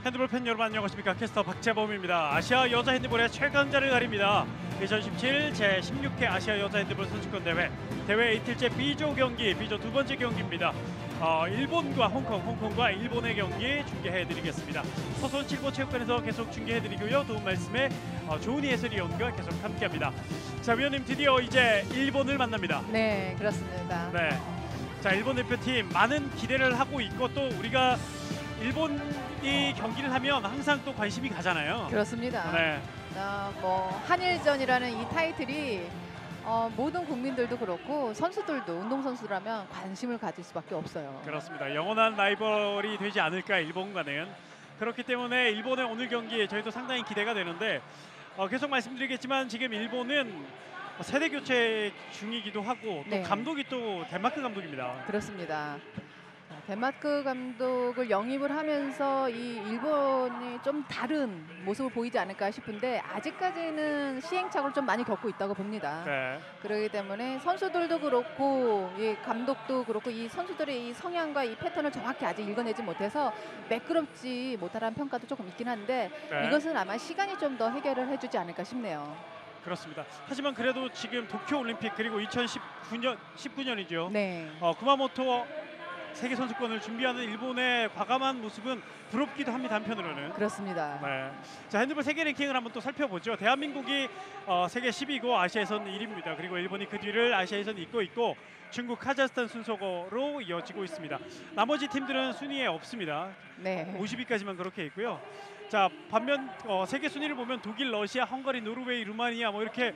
핸드볼 팬 여러분 안녕하십니까. 캐스터 박재범입니다. 아시아 여자 핸드볼의 최강자를 가립니다. 2017 제16회 아시아 여자 핸드볼 선수권 대회 이틀째 B조 경기, B조 두 번째 경기입니다. 일본과 홍콩과 일본의 경기 중계해드리겠습니다. 서손 칠보체육관에서 계속 중계해드리고요. 도움 말씀에 조은희 해설위원과 계속 함께합니다. 자, 위원님 드디어 이제 일본을 만납니다. 네, 그렇습니다. 네, 자, 일본 대표팀 많은 기대를 하고 있고 또 우리가 일본이 경기를 하면 항상 또 관심이 가잖아요. 그렇습니다. 네. 뭐 한일전이라는 이 타이틀이 모든 국민들도 그렇고 선수들도 운동선수라면 관심을 가질 수밖에 없어요. 그렇습니다. 영원한 라이벌이 되지 않을까 일본과는. 그렇기 때문에 일본의 오늘 경기 저희도 상당히 기대가 되는데 계속 말씀드리겠지만 지금 일본은 세대 교체 중이기도 하고 또 네. 감독이 또 덴마크 감독입니다. 그렇습니다. 덴마크 감독을 영입을 하면서 이 일본이 좀 다른 모습을 보이지 않을까 싶은데 아직까지는 시행착오를 좀 많이 겪고 있다고 봅니다. 네. 그렇기 때문에 선수들도 그렇고 이 감독도 그렇고 이 선수들의 이 성향과 이 패턴을 정확히 아직 읽어내지 못해서 매끄럽지 못하다는 평가도 조금 있긴 한데 네. 이것은 아마 시간이 좀 더 해결을 해주지 않을까 싶네요. 그렇습니다. 하지만 그래도 지금 도쿄 올림픽 그리고 2019년이죠. 네. 구마모토 세계 선수권을 준비하는 일본의 과감한 모습은 부럽기도 합니다. 한편으로는. 그렇습니다. 네. 자, 핸드볼 세계 랭킹을 한번 또 살펴보죠. 대한민국이 세계 10위고 아시아에선 1위입니다. 그리고 일본이 그 뒤를 아시아에선 잇고 있고 중국, 카자흐스탄 순서로 이어지고 있습니다. 나머지 팀들은 순위에 없습니다. 네. 50위까지만 그렇게 있고요. 자, 반면 세계 순위를 보면 독일, 러시아, 헝가리, 노르웨이, 루마니아 뭐 이렇게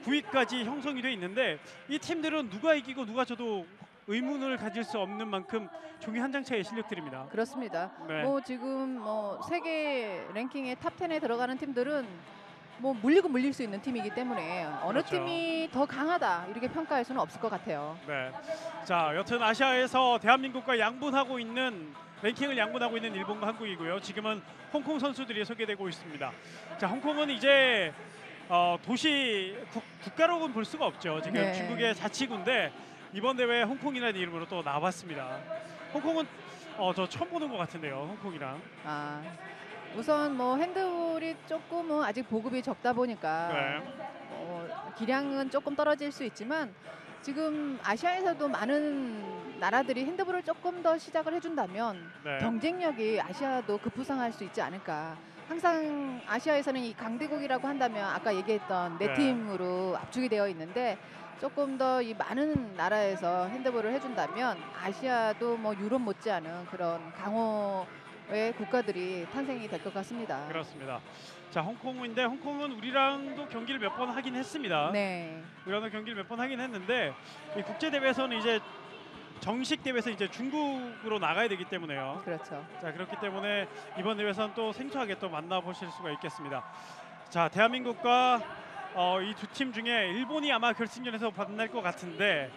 9위까지 형성이 돼 있는데 이 팀들은 누가 이기고 누가 져도 의문을 가질 수 없는 만큼 종이 한 장 차이의 실력들입니다. 그렇습니다. 네. 뭐 지금 세계 랭킹의 탑 10에 들어가는 팀들은 뭐 물리고 물릴 수 있는 팀이기 때문에 어느 그렇죠. 팀이 더 강하다 이렇게 평가할 수는 없을 것 같아요. 네. 자, 여튼 아시아에서 대한민국과 양분하고 있는 랭킹을 양분하고 있는 일본과 한국이고요. 지금은 홍콩 선수들이 소개되고 있습니다. 자, 홍콩은 이제 도시 국가로는 볼 수가 없죠. 지금 네. 중국의 자치구인데 이번 대회에 홍콩이라는 이름으로 또 나왔습니다. 홍콩은 저 처음 보는 것 같은데요. 홍콩이랑. 우선 뭐 핸드볼이 조금은 아직 보급이 적다 보니까 네. 기량은 조금 떨어질 수 있지만 지금 아시아에서도 많은 나라들이 핸드볼을 조금 더 시작을 해준다면 네. 경쟁력이 아시아도 급부상할 수 있지 않을까. 항상 아시아에서는 이 강대국이라고 한다면 아까 얘기했던 네 네. 팀으로 압축이 되어 있는데 조금 더 이 많은 나라에서 핸드볼을 해준다면 아시아도 뭐 유럽 못지않은 그런 강호의 국가들이 탄생이 될 것 같습니다. 그렇습니다. 자, 홍콩인데 홍콩은 우리랑도 경기를 몇 번 하긴 했습니다. 네. 우리랑도 경기를 몇 번 하긴 했는데 이 국제 대회에서는 이제 정식 대회에서 이제 중국으로 나가야 되기 때문에요. 그렇죠. 자, 그렇기 때문에 이번 대회에서는 또 생소하게 또 만나보실 수가 있겠습니다. 자, 대한민국과 이 두 팀 중에 일본이 아마 결승전에서 만날 것 같은데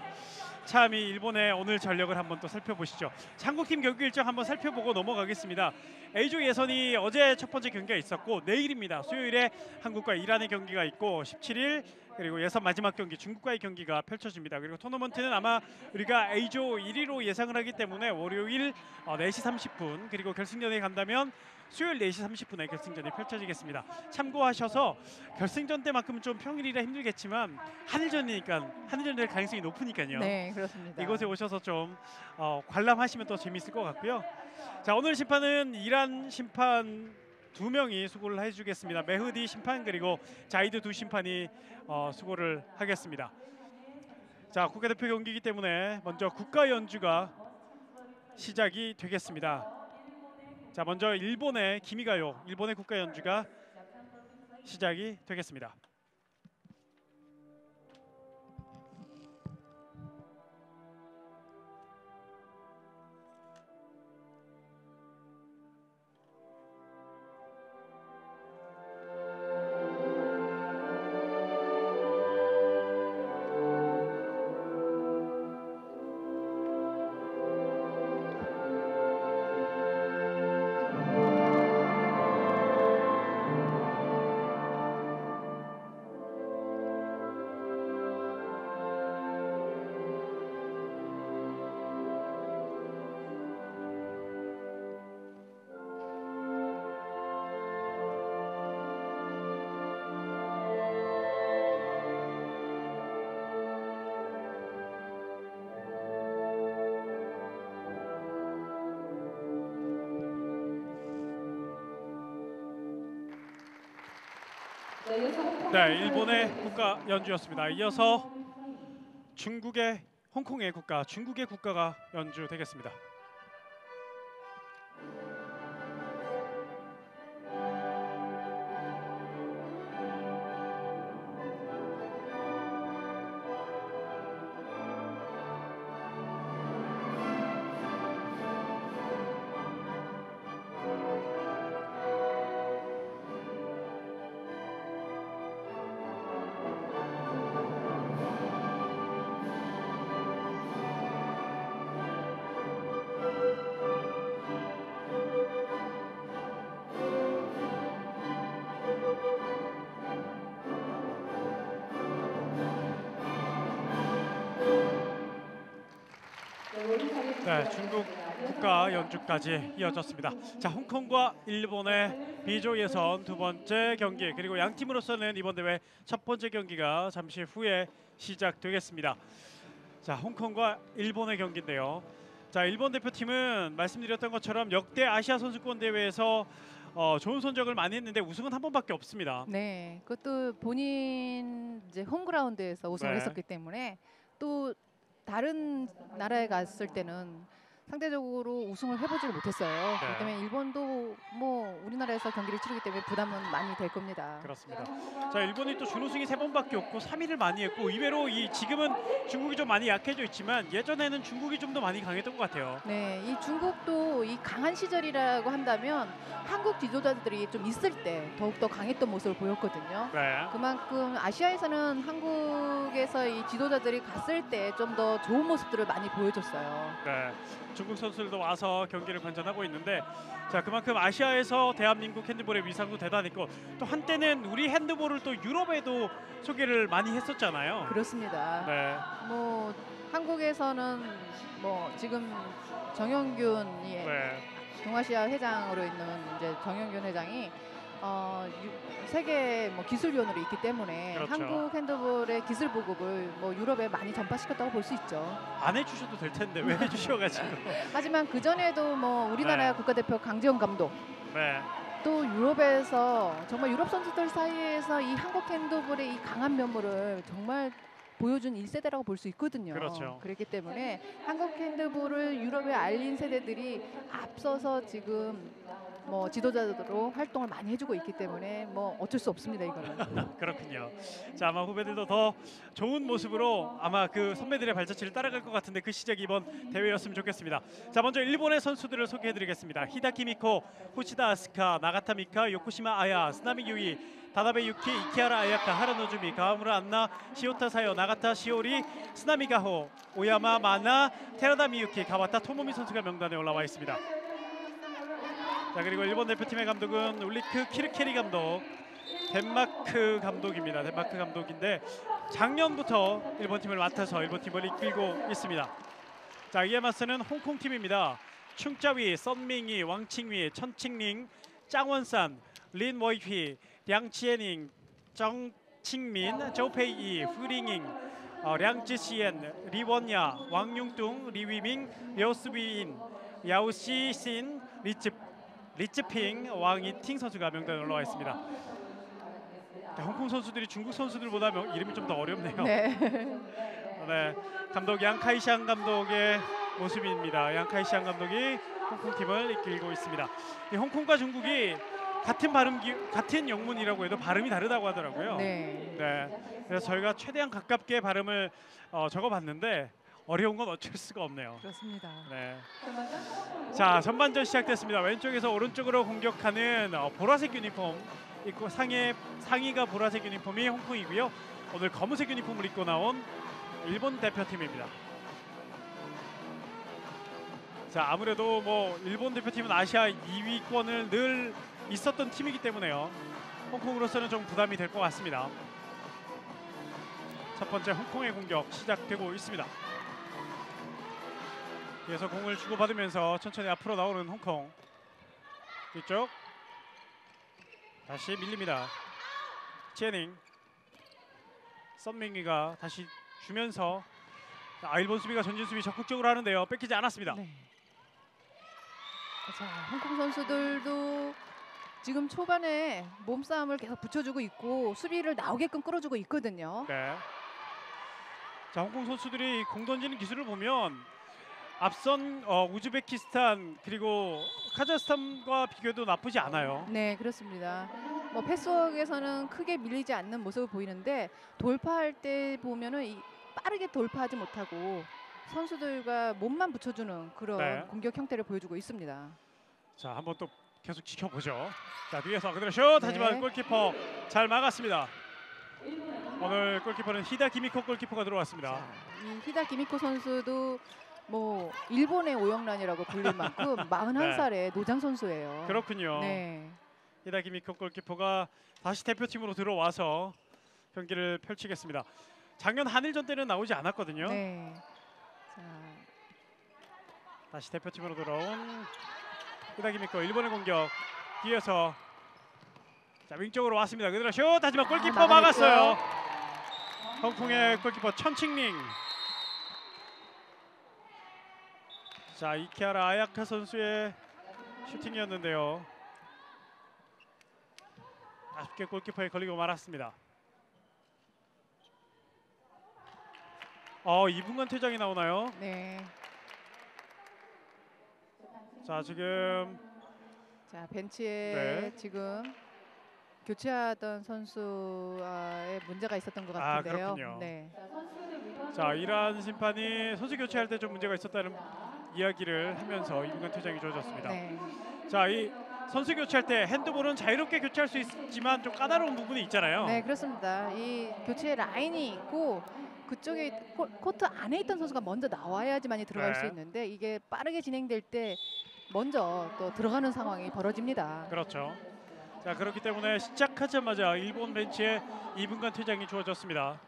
참 이 일본의 오늘 전력을 한번 또 살펴보시죠. 한국팀 경기 일정 한번 살펴보고 넘어가겠습니다. A조 예선이 어제 첫 번째 경기가 있었고 내일입니다. 수요일에 한국과 이란의 경기가 있고 17일 그리고 예선 마지막 경기 중국과의 경기가 펼쳐집니다. 그리고 토너먼트는 아마 우리가 A조 1위로 예상을 하기 때문에 월요일 4시 30분 그리고 결승전에 간다면 수요일 4시 30분에 결승전이 펼쳐지겠습니다. 참고하셔서 결승전 때만큼은 좀 평일이라 힘들겠지만 한일전이니까 한일전 될 가능성이 높으니까요. 네, 그렇습니다. 이곳에 오셔서 좀 관람하시면 더 재미있을 것 같고요. 자, 오늘 심판은 이란 심판 2명이 수고를 해주겠습니다. 메흐디 심판 그리고 자이드 두 심판이 수고를 하겠습니다. 자, 국가대표 경기이기 때문에 먼저 국가 연주가 시작이 되겠습니다. 자, 먼저 일본의 기미가요, 일본의 국가 연주가 시작이 되겠습니다. 네, 일본의 국가 연주였습니다. 이어서 홍콩의 중국의 국가가 연주되겠습니다. 네, 중국 국가 연주까지 이어졌습니다. 자, 홍콩과 일본의 B조 예선 두 번째 경기, 그리고 양 팀으로서는 이번 대회 첫 번째 경기가 잠시 후에 시작되겠습니다. 자, 홍콩과 일본의 경기인데요. 자, 일본 대표팀은 말씀드렸던 것처럼 역대 아시아 선수권 대회에서 좋은 성적을 많이 했는데 우승은 한 번밖에 없습니다. 네, 그것도 본인 이제 홈그라운드에서 우승을 네. 했었기 때문에 또 다른 나라에 갔을 때는 상대적으로 우승을 해보지를 못했어요. 네. 그렇기 때문에 일본도 뭐 우리나라에서 경기를 치르기 때문에 부담은 많이 될 겁니다. 그렇습니다. 자, 일본이 또 준우승이 3번밖에 없고 3위를 많이 했고, 의외로 지금은 중국이 좀 많이 약해져 있지만 예전에는 중국이 좀 더 많이 강했던 것 같아요. 네, 이 중국도 이 강한 시절이라고 한다면 한국 지도자들이 좀 있을 때 더욱더 강했던 모습을 보였거든요. 네. 그만큼 아시아에서는 한국에서 이 지도자들이 갔을 때 좀 더 좋은 모습들을 많이 보여줬어요. 네. 중국 선수들도 와서 경기를 관전하고 있는데, 자, 그만큼 아시아에서 대한민국 핸드볼의 위상도 대단했고, 또 한때는 우리 핸드볼을 또 유럽에도 소개를 많이 했었잖아요. 그렇습니다. 네. 뭐 한국에서는 뭐 지금 정영균이 네. 동아시아 회장으로 있는 이제 정영균 회장이 세계 뭐 기술위원으로 있기 때문에 그렇죠. 한국 핸드볼의 기술 보급을 뭐 유럽에 많이 전파시켰다고 볼 수 있죠. 안 해주셔도 될 텐데 왜 해주셔가지고. 하지만 그 전에도 뭐 우리나라 네. 국가대표 강지영 감독, 네. 또 유럽에서 정말 유럽 선수들 사이에서 이 한국 핸드볼의 이 강한 면모를 정말 보여준 1세대라고 볼 수 있거든요. 그렇죠. 그렇기 때문에 한국 핸드볼을 유럽에 알린 세대들이 앞서서 지금 뭐 지도자로 활동을 많이 해주고 있기 때문에 뭐 어쩔 수 없습니다, 이거는. 그렇군요. 자, 아마 후배들도 더 좋은 모습으로 아마 그 선배들의 발자취를 따라갈 것 같은데 그 시작이 이번 대회였으면 좋겠습니다. 자, 먼저 일본의 선수들을 소개해드리겠습니다. 히다키 미코, 호시다 아스카, 나가타 미카, 요코시마 아야, 스나미 유이, 다나베 유키, 이키하라 아야카, 하라노즈미, 가와무라 안나, 시오타 사요, 나가타 시오리, 스나미 가호, 오야마 마나, 테라다 미유키, 가와타 토모미 선수가 명단에 올라와 있습니다. 자, 그리고 일본 대표팀의 감독은 울리크 키르케리 감독, 덴마크 감독입니다. 덴마크 감독인데 작년부터 일본 팀을 맡아서 일본 팀을 이끌고 있습니다. 자, 이에 맞서는 홍콩 팀입니다. 충짜위, 썬밍이, 왕칭위, 천칭링, 짱원산, 린 워이휘, 량치에닝, 정칭민, 조페이, 후링잉, 량지시엔, 리원야, 왕융뚱, 리위밍, 려스위인, 야오시신, 리츠핑, 왕이팅 선수가 명단에 올라와 있습니다. 홍콩 선수들이 중국 선수들보다 이름이 좀 더 어렵네요. 네. 네, 감독 양카이샹 감독의 모습입니다. 양카이샹 감독이 홍콩 팀을 이끌고 있습니다. 이 홍콩과 중국이 같은 영문이라고 해도 발음이 다르다고 하더라고요. 네. 네, 그래서 저희가 최대한 가깝게 발음을 적어봤는데 어려운 건 어쩔 수가 없네요. 그렇습니다. 네. 자, 전반전 시작됐습니다. 왼쪽에서 오른쪽으로 공격하는 보라색 유니폼 입고 상의가 보라색 유니폼이 홍콩이고요. 오늘 검은색 유니폼을 입고 나온 일본 대표팀입니다. 자, 아무래도 뭐 일본 대표팀은 아시아 2위권을 늘 있었던 팀이기 때문에요. 홍콩으로서는 좀 부담이 될 것 같습니다. 첫 번째 홍콩의 공격 시작되고 있습니다. 뒤에서 공을 주고받으면서 천천히 앞으로 나오는 홍콩. 뒤쪽 다시 밀립니다. 제닝, 썬밍이가 다시 주면서 일본 수비가 전진 수비 적극적으로 하는데요. 뺏기지 않았습니다. 네. 자, 홍콩 선수들도 지금 초반에 몸싸움을 계속 붙여주고 있고 수비를 나오게끔 끌어주고 있거든요. 네. 자, 홍콩 선수들이 공 던지는 기술을 보면 앞선 우즈베키스탄 그리고 카자흐스탄과 비교해도 나쁘지 않아요. 네, 그렇습니다. 뭐 패스워크에서는 크게 밀리지 않는 모습을 보이는데 돌파할 때 보면은 빠르게 돌파하지 못하고 선수들과 몸만 붙여주는 그런 네. 공격 형태를 보여주고 있습니다. 자, 한번 또 계속 지켜보죠. 자, 뒤에서 그대로 슛! 하지만 네. 골키퍼 잘 막았습니다. 오늘 골키퍼는 히다 기미코 골키퍼가 들어왔습니다. 자, 이 히다 기미코 선수도 뭐 일본의 오영란이라고 불릴 만큼 41살의 노장 선수예요. 그렇군요. 네. 히다 기미코 골키퍼가 다시 대표팀으로 들어와서 경기를 펼치겠습니다. 작년 한일전 때는 나오지 않았거든요. 네. 자, 다시 대표팀으로 돌아온 히다 기미코. 일본의 공격 뒤에서 자, 윙쪽으로 왔습니다. 그대로 슛! 하지만 골키퍼 막아냈죠. 막았어요. 홍콩의 골키퍼 천칭링. 자, 이케하라 아야카 선수의 슈팅이었는데요. 아쉽게 골키퍼에 걸리고 말았습니다. 2분간 퇴장이 나오나요? 네. 자, 지금 자, 벤치에 네. 지금 교체하던 선수의 문제가 있었던 것 같은데요. 그렇군요. 네. 자, 이란 심판이 선수 교체할 때 좀 문제가 있었다는 이야기를 하면서 2분간 퇴장이 주어졌습니다. 네. 자, 이 선수 교체할 때 핸드볼은 자유롭게 교체할 수 있지만 좀 까다로운 부분이 있잖아요. 네, 그렇습니다. 이 교체 라인이 있고 그쪽에 코트 안에 있던 선수가 먼저 나와야지만이 들어갈 네. 수 있는데 이게 빠르게 진행될 때 먼저 또 들어가는 상황이 벌어집니다. 그렇죠. 자, 그렇기 때문에 시작하자마자 일본 벤치에 2분간 퇴장이 주어졌습니다.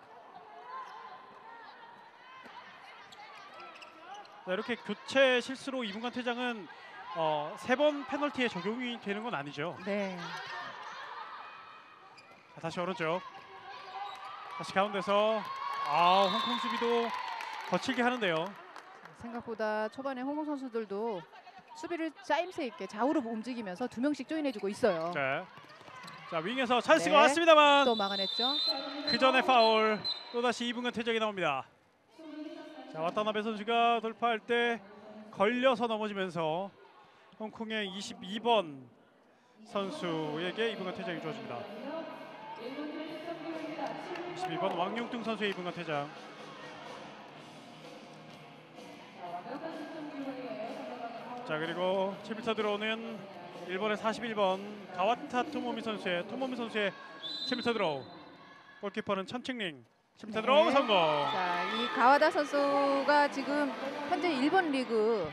자, 이렇게 교체 실수로 2분간 퇴장은 3번 페널티에 적용이 되는 건 아니죠. 네. 자, 다시 오른쪽. 다시 가운데서 홍콩 수비도 거칠게 하는데요. 생각보다 초반에 홍콩 선수들도 수비를 짜임새 있게 좌우로 움직이면서 2명씩 조인해주고 있어요. 자, 윙에서 찬스가 네. 왔습니다만 또 막아냈죠. 그 전에 파울. 또다시 2분간 퇴장이 나옵니다. 자, 와타나베 선수가 돌파할 때 걸려서 넘어지면서 홍콩의 22번 선수에게 2분간 퇴장이 주어집니다. 22번 왕용뚱 선수의 2분간 퇴장. 자, 그리고 7m 들어오는 일본의 41번 가와타 토모미 선수의 7m 들어오. 골키퍼는 천칭링. 7m 네. 들어오 성공. 자, 이 가와다 선수가 지금 현재 일본 리그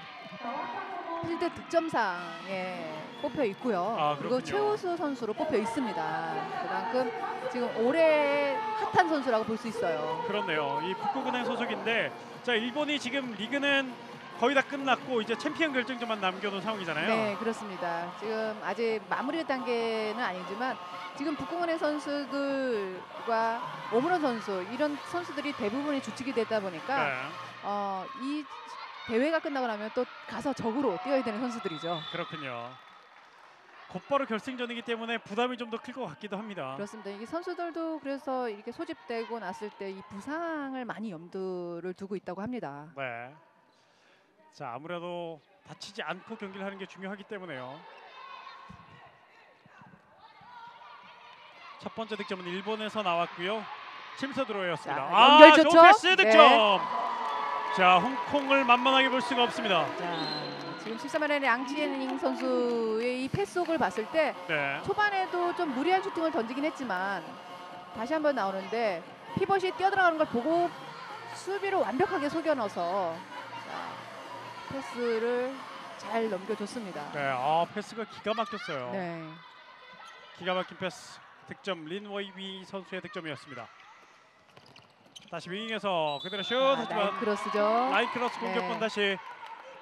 필드 득점상에 뽑혀 있고요. 그리고 그렇군요. 최우수 선수로 뽑혀 있습니다. 그만큼 지금 올해 핫한 선수라고 볼 수 있어요. 그렇네요. 이 북구은행 소속인데, 자, 일본이 지금 리그는 거의 다 끝났고 이제 챔피언 결정전만 남겨놓은 상황이잖아요. 네, 그렇습니다. 지금 아직 마무리 단계는 아니지만 지금 북궁은행 선수들과 오므론 선수 이런 선수들이 대부분이 주축이 되다 보니까 네, 이 대회가 끝나고 나면 또 가서 적으로 뛰어야 되는 선수들이죠. 그렇군요. 곧바로 결승전이기 때문에 부담이 좀 더 클 것 같기도 합니다. 그렇습니다. 이게 선수들도 그래서 이렇게 소집되고 났을 때 이 부상을 많이 염두를 두고 있다고 합니다. 네. 자, 아무래도 다치지 않고 경기를 하는 게 중요하기 때문에요. 첫 번째 득점은 일본에서 나왔고요. 7m 들어오였습니다. 자, 연결 좋죠? 좋은 패스 득점. 네. 자, 홍콩을 만만하게 볼 수가 없습니다. 자, 지금 13만원의 앙치엔닝 선수의 이 패스곡을 봤을 때 네. 초반에도 좀 무리한 슈팅을 던지긴 했지만 다시 한번 나오는데 피벗이 뛰어들어가는 걸 보고 수비로 완벽하게 속여 넣어서 패스를 잘 넘겨줬습니다. 네, 패스가 기가 막혔어요. 네. 기가 막힌 패스. 득점 린웨이위 선수의 득점이었습니다. 다시 윙에서 그대로 슛. 하지만 라인 크로스죠. 라인 크로스 공격권 네. 다시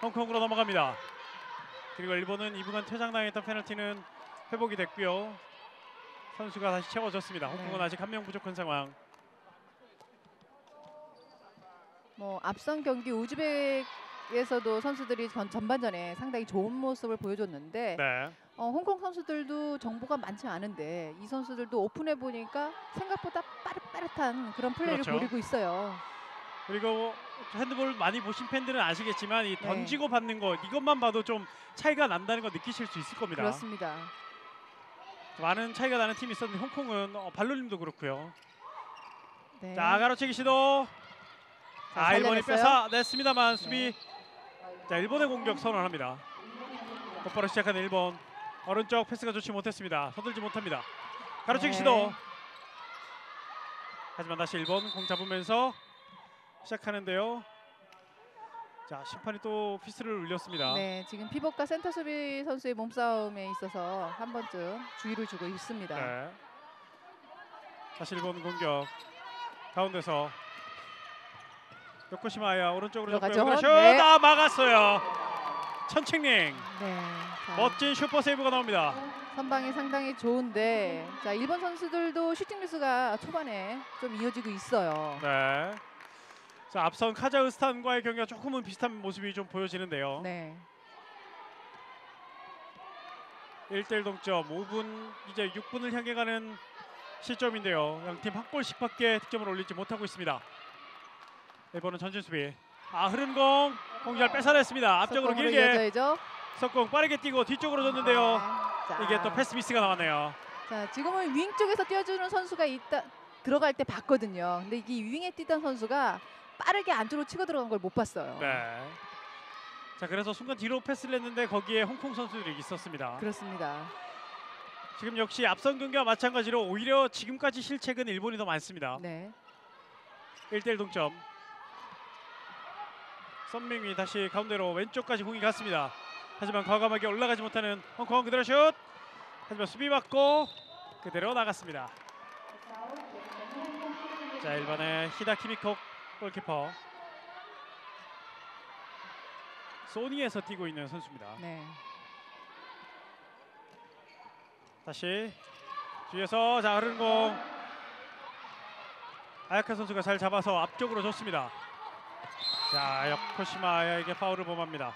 홍콩으로 넘어갑니다. 그리고 일본은 2분간 퇴장당했던 페널티는 회복이 됐고요. 선수가 다시 채워졌습니다. 홍콩은 네. 아직 한 명 부족한 상황. 뭐 앞선 경기 우즈베키스탄 에서도 선수들이 전반전에 상당히 좋은 모습을 보여줬는데 네. 홍콩 선수들도 정보가 많지 않은데 이 선수들도 오픈해 보니까 생각보다 빠릿빠릿한 그런 플레이를 그렇죠. 보이고 있어요. 그리고 핸드볼 많이 보신 팬들은 아시겠지만 이 네. 던지고 받는 것 이것만 봐도 좀 차이가 난다는 거 느끼실 수 있을 겁니다. 그렇습니다. 많은 차이가 나는 팀이 있었는데 홍콩은 발놀림도 그렇고요. 네. 자, 가로채기 시도. 자, 일본이 살려냈어요. 뺏어냈습니다만 수비. 자, 일본의 공격 선언합니다. 곧바로 시작하는 일본. 오른쪽 패스가 좋지 못했습니다. 서둘지 못합니다. 가로채기 네. 시도. 하지만 다시 일본 공 잡으면서 시작하는데요. 자, 심판이 또 피스를 울렸습니다. 네, 지금 피벗과 센터 수비 선수의 몸싸움에 있어서 한 번쯤 주의를 주고 있습니다. 네. 다시 일본 공격. 가운데서 요코시마야 오른쪽으로 들어가죠. 슛! 네. 막았어요. 천칭링. 네. 자, 멋진 슈퍼 세이브가 나옵니다. 선방이 상당히 좋은데 자, 일본 선수들도 슈팅 미스가 초반에 좀 이어지고 있어요. 네. 자, 앞선 카자흐스탄과의 경기가 조금은 비슷한 모습이 좀 보여지는데요. 네. 1대1 동점. 5분 이제 6분을 향해 가는 시점인데요. 양팀 한 골씩밖에 득점을 올리지 못하고 있습니다. 일본은 전진 수비. 흐른 공 잘 뺏어냈습니다. 앞쪽으로 속공으로 길게 이어져야죠. 석공 빠르게 뛰고 뒤쪽으로 줬는데요. 자, 이게 또 패스 미스가 나왔네요. 자, 지금은 윙 쪽에서 뛰어주는 선수가 들어갈 때 봤거든요. 근데 이 윙에 뛰던 선수가 빠르게 안쪽으로 치고 들어간 걸 못 봤어요. 네. 자, 그래서 순간 뒤로 패스를 했는데 거기에 홍콩 선수들이 있었습니다. 그렇습니다. 지금 역시 앞선 경기와 마찬가지로 오히려 지금까지 실책은 일본이 더 많습니다. 네. 1대1 동점. 선밍이 다시 가운데로 왼쪽까지 공이 갔습니다. 하지만 과감하게 올라가지 못하는 홍콩 그대로 슛. 하지만 수비 받고 그대로 나갔습니다. 자, 일본의 히다 키미코 골키퍼. 소니에서 뛰고 있는 선수입니다. 네. 다시 뒤에서 자, 흐르는 공. 아야카 선수가 잘 잡아서 앞쪽으로 줬습니다. 자, 요코시마야에게 파울을 범합니다.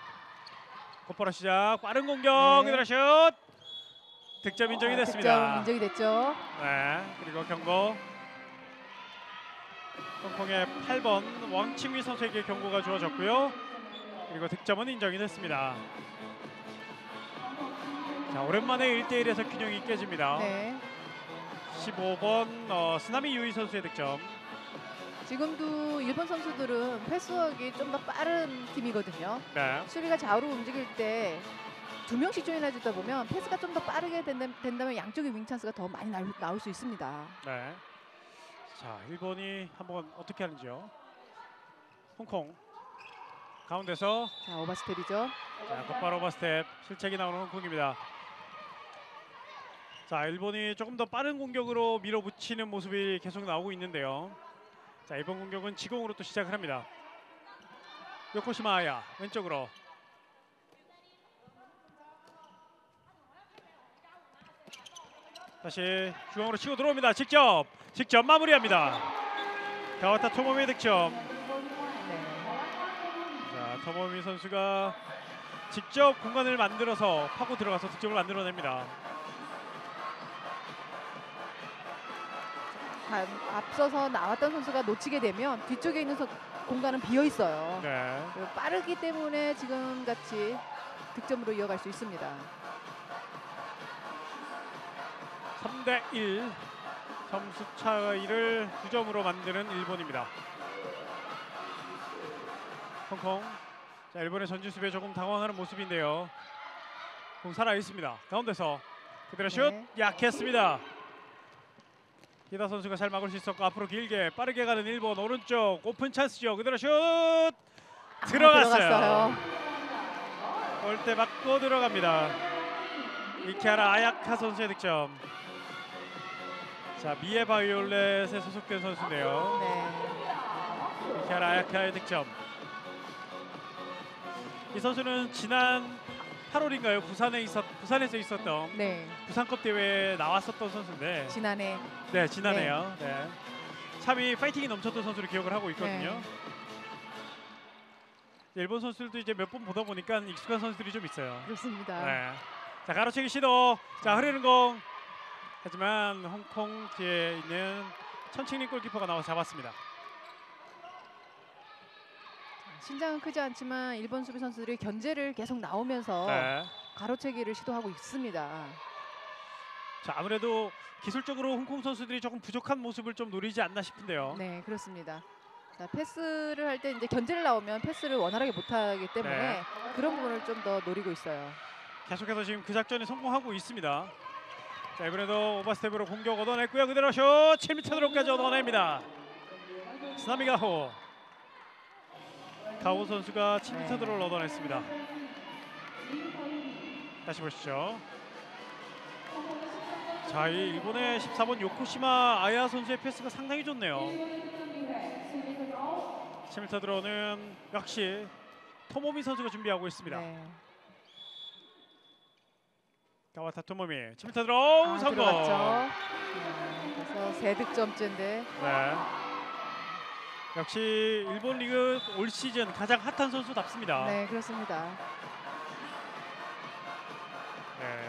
곧바로 시작. 빠른 공격. 네. 그대로 슛. 득점 인정이 됐습니다. 득점 인정이 됐죠. 네. 그리고 경고. 홍콩의 8번 왕칭위 선수에게 경고가 주어졌고요. 그리고 득점은 인정이 됐습니다. 자, 오랜만에 1대1에서 균형이 깨집니다. 네. 15번 스나미 유이 선수의 득점. 지금도 일본 선수들은 패스워크가 좀 더 빠른 팀이거든요. 네. 수비가 좌우로 움직일 때 두 명씩 조인해 주다 보면 패스가 좀 더 빠르게 된다면 양쪽의 윙 찬스가 더 많이 나올 수 있습니다. 네. 자, 일본이 한번 어떻게 하는지요. 홍콩 가운데서 자, 오버스텝이죠. 자, 곧바로 오버스텝 실책이 나오는 홍콩입니다. 자, 일본이 조금 더 빠른 공격으로 밀어붙이는 모습이 계속 나오고 있는데요. 자, 이번 공격은 지공으로 또 시작을 합니다. 요코시마 아야 왼쪽으로. 다시 중앙으로 치고 들어옵니다. 직접 마무리합니다. 가와타 토모미의 득점. 네. 자, 토모미 선수가 직접 공간을 만들어서 파고 들어가서 득점을 만들어냅니다. 앞서서 나왔던 선수가 놓치게 되면 뒤쪽에 있는 공간은 비어 있어요. 네. 그리고 빠르기 때문에 지금 같이 득점으로 이어갈 수 있습니다. 3대1 점수 차이를 9점으로 만드는 일본입니다. 홍콩. 자, 일본의 전진 수비에 조금 당황하는 모습인데요. 공 살아 있습니다. 가운데서 그대로 슛. 네. 약했습니다. 히다 선수가 잘 막을 수 있었고 앞으로 길게 빠르게 가는 일본 오른쪽 오픈 찬스죠. 그대로 슛. 들어갔어요. 골대 맞고 들어갑니다. 이케하라 아야카 선수의 득점. 자, 미에 바이올렛에 소속된 선수인데요. 네. 이케하라 아야카의 득점. 이 선수는 지난 8월인가요? 부산에서 있었던 네. 부산컵 대회에 나왔었던 선수인데 지난해. 네, 지난해요. 네. 참 이 파이팅이 넘쳤던 선수로 기억을 하고 있거든요. 네. 일본 선수들도 이제 몇 번 보다 보니까 익숙한 선수들이 좀 있어요. 그렇습니다. 네. 자, 가로채기 시도. 자, 흐르는 공. 하지만 홍콩 뒤에 있는 천칭린 골키퍼가 나와서 잡았습니다. 신장은 크지 않지만 일본 수비 선수들이 견제를 계속 나오면서 네. 가로채기를 시도하고 있습니다. 자, 아무래도 기술적으로 홍콩 선수들이 조금 부족한 모습을 좀 노리지 않나 싶은데요. 네, 그렇습니다. 자, 패스를 할 때 이제 견제를 나오면 패스를 원활하게 못하기 때문에 네. 그런 부분을 좀 더 노리고 있어요. 계속해서 지금 그 작전에 성공하고 있습니다. 자, 이번에도 오버스텝으로 공격 얻어냈고요. 그대로 슛 7m 드롭까지 얻어냅니다. 스나미 가호. 가호 선수가 7m 드롭을 얻어냈습니다. 다시 보시죠. 자, 이 일본의 14번 요코시마 아야 선수의 패스가 상당히 좋네요. 7m 드롭은 역시 토모미 선수가 준비하고 있습니다. 네. 가와타 토모미 7m 드롭 성공. 들어갔죠. 그래서 3득점째인데 네. 역시 일본 리그 올 시즌 가장 핫한 선수답습니다. 네, 그렇습니다. 네.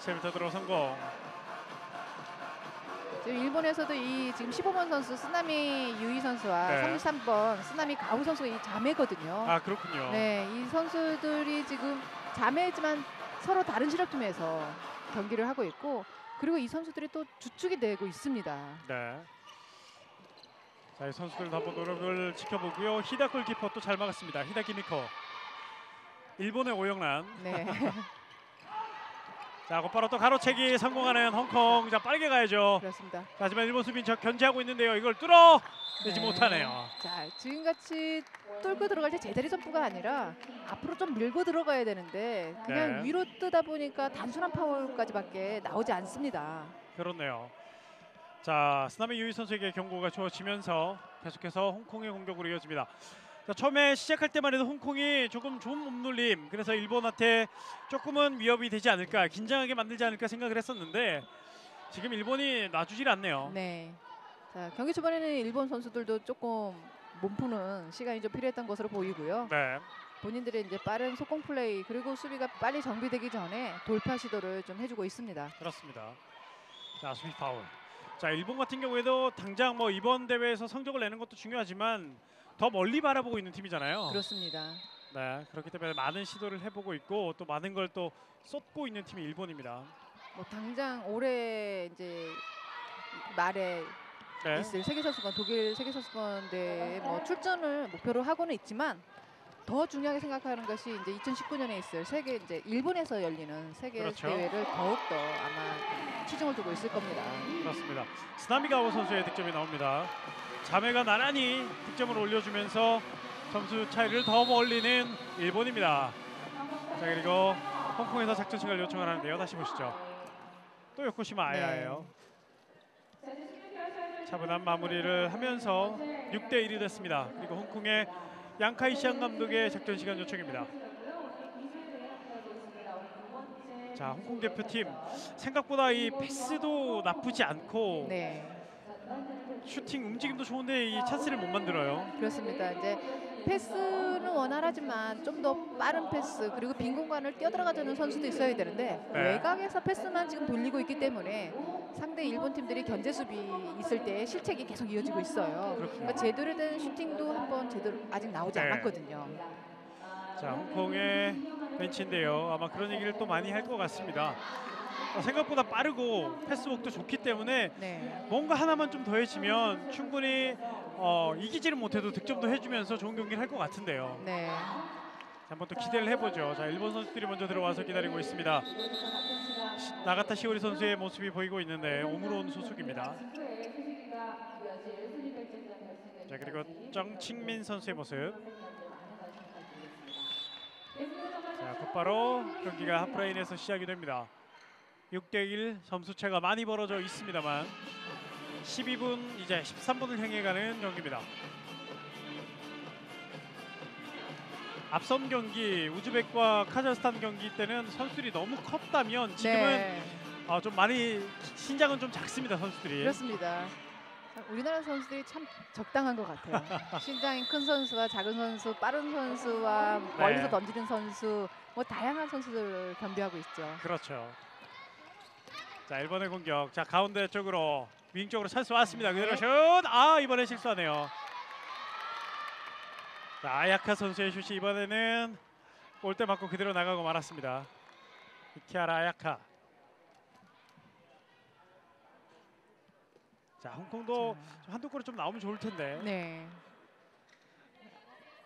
7m 드롭 성공. 지금 일본에서도 이 지금 15번 선수 쓰나미 유이 선수와 네. 33번 쓰나미 가우 선수가 이 자매거든요. 아, 그렇군요. 네, 이 선수들이 지금 자매지만 서로 다른 실업팀에서 경기를 하고 있고, 그리고 이 선수들이 또 주축이 되고 있습니다. 네. 자, 이 선수들도 한번 노력을 지켜보고요. 히다 골키퍼 또 잘 막았습니다. 히다 기미코. 일본의 오영란. 네. 자, 곧바로 또 가로채기 성공하는 홍콩. 자, 빠르게 가야죠. 그렇습니다. 자, 하지만 일본 수비 저 견제하고 있는데요. 이걸 뚫어내지 못하네요. 자, 지금같이 뚫고 들어갈 때 제자리 점프가 아니라 앞으로 좀 밀고 들어가야 되는데 그냥 네. 위로 뜨다 보니까 단순한 파울까지밖에 나오지 않습니다. 그렇네요. 자, 스나미 유이 선수에게 경고가 주어지면서 계속해서 홍콩의 공격으로 이어집니다. 자, 처음에 시작할 때만 해도 홍콩이 조금 좋은 몸놀림, 그래서 일본한테 조금은 위협이 되지 않을까, 긴장하게 만들지 않을까 생각을 했었는데 지금 일본이 놔주질 않네요. 네. 자, 경기 초반에는 일본 선수들도 조금 몸 푸는 시간이 좀 필요했던 것으로 보이고요. 네. 본인들의 이제 빠른 속공 플레이 그리고 수비가 빨리 정비되기 전에 돌파 시도를 좀 해주고 있습니다. 그렇습니다. 자, 수비 파울. 자, 일본 같은 경우에도 당장 뭐 이번 대회에서 성적을 내는 것도 중요하지만 더 멀리 바라보고 있는 팀이잖아요. 그렇습니다. 네, 그렇기 때문에 많은 시도를 해보고 있고 또 많은 걸 또 쏟고 있는 팀이 일본입니다. 뭐 당장 올해 이제 말에 네. 있을 세계선수권 독일 세계선수권 대회 뭐 출전을 목표로 하고는 있지만 더 중요하게 생각하는 것이 이제 2019년에 있을 세계 이제 일본에서 열리는 세계 그렇죠. 대회를 더욱더 아마 치중을 두고 있을 겁니다. 그렇습니다. 스나미가오 선수의 득점이 나옵니다. 자매가 나란히 득점을 올려주면서 점수 차이를 더 벌리는 일본입니다. 자, 그리고 홍콩에서 작전 시간을 요청을 하는데요. 다시 보시죠. 또 요코시마 아야예요. 차분한 마무리를 하면서 6대1이 됐습니다. 그리고 홍콩의 양카이시안 감독의 작전 시간 요청입니다. 자, 홍콩 대표팀 생각보다 이 패스도 나쁘지 않고 네, 슈팅 움직임도 좋은데 이 찬스를 못 만들어요. 그렇습니다. 이제 패스는 원활하지만 좀 더 빠른 패스 그리고 빈 공간을 뛰어들어가주는 선수도 있어야 되는데 네. 외곽에서 패스만 지금 돌리고 있기 때문에 상대 일본 팀들이 견제 수비 있을 때 실책이 계속 이어지고 있어요. 그러니까 제대로 된 슈팅도 한번 제대로 아직 나오지 네. 않았거든요. 자, 홍콩의 벤치인데요. 아마 그런 얘기를 또 많이 할 것 같습니다. 생각보다 빠르고 패스웍도 좋기 때문에 네, 뭔가 하나만 좀 더해지면 충분히 이기지는 못해도 득점도 해주면서 좋은 경기를 할 것 같은데요. 네. 자, 한번 또 기대를 해보죠. 자, 일본 선수들이 먼저 들어와서 기다리고 있습니다. 나가타 시오리 선수의 모습이 보이고 있는데 오무론 소속입니다. 자, 그리고 정칭민 선수의 모습. 자, 곧바로 경기가 하프라인에서 시작이 됩니다. 6대1 점수차가 많이 벌어져 있습니다만 12분 이제 13분을 향해 가는 경기입니다. 앞선 경기 우즈벡과 카자흐스탄 경기 때는 선수들이 너무 컸다면 지금은 네, 좀 많이 신장은 좀 작습니다. 선수들이. 그렇습니다. 참 우리나라 선수들이 참 적당한 것 같아요. 신장이 큰 선수와 작은 선수, 빠른 선수와 멀리서 네. 던지는 선수, 뭐 다양한 선수들을 겸비하고 있죠. 그렇죠. 자, 일본의 공격. 자, 가운데 쪽으로 윙 쪽으로 찬스 왔습니다. 그대로 네. 슛. 아, 이번에 실수하네요. 자, 아야카 선수의 슛이 이번에는 골대 맞고 그대로 나가고 말았습니다. 이키하라 아야카. 자, 홍콩도 좀 한두 골이 좀 나오면 좋을 텐데 네.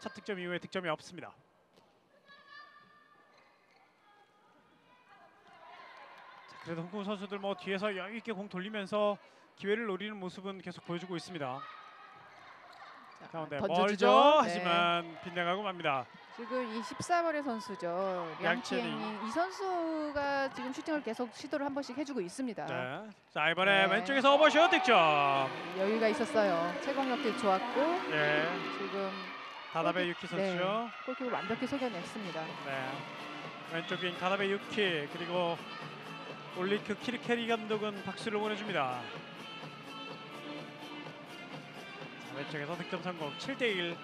첫 득점 이후에 득점이 없습니다. 자, 그래도 홍콩 선수들 뭐 뒤에서 여유 있게 공 돌리면서 기회를 노리는 모습은 계속 보여주고 있습니다. 자, 가운데 던져주죠. 멀죠. 네. 하지만 빗나가고 맙니다. 지금 이 14번의 선수죠. 양치닝. 양치닝. 이 선수가 지금 슈팅을 계속 시도를 한 번씩 해주고 있습니다. 네. 자, 이번에 네. 왼쪽에서 오버슛 득점. 여유가 있었어요. 채공력도 좋았고 예. 지금 다다베 유키 선수죠. 골키퍼 완벽히 속여냈습니다. 네. 왼쪽인 가다베 유키 그리고 올리크 키르케리 감독은 박수를 보내줍니다. 자, 왼쪽에서 득점 성공 7대1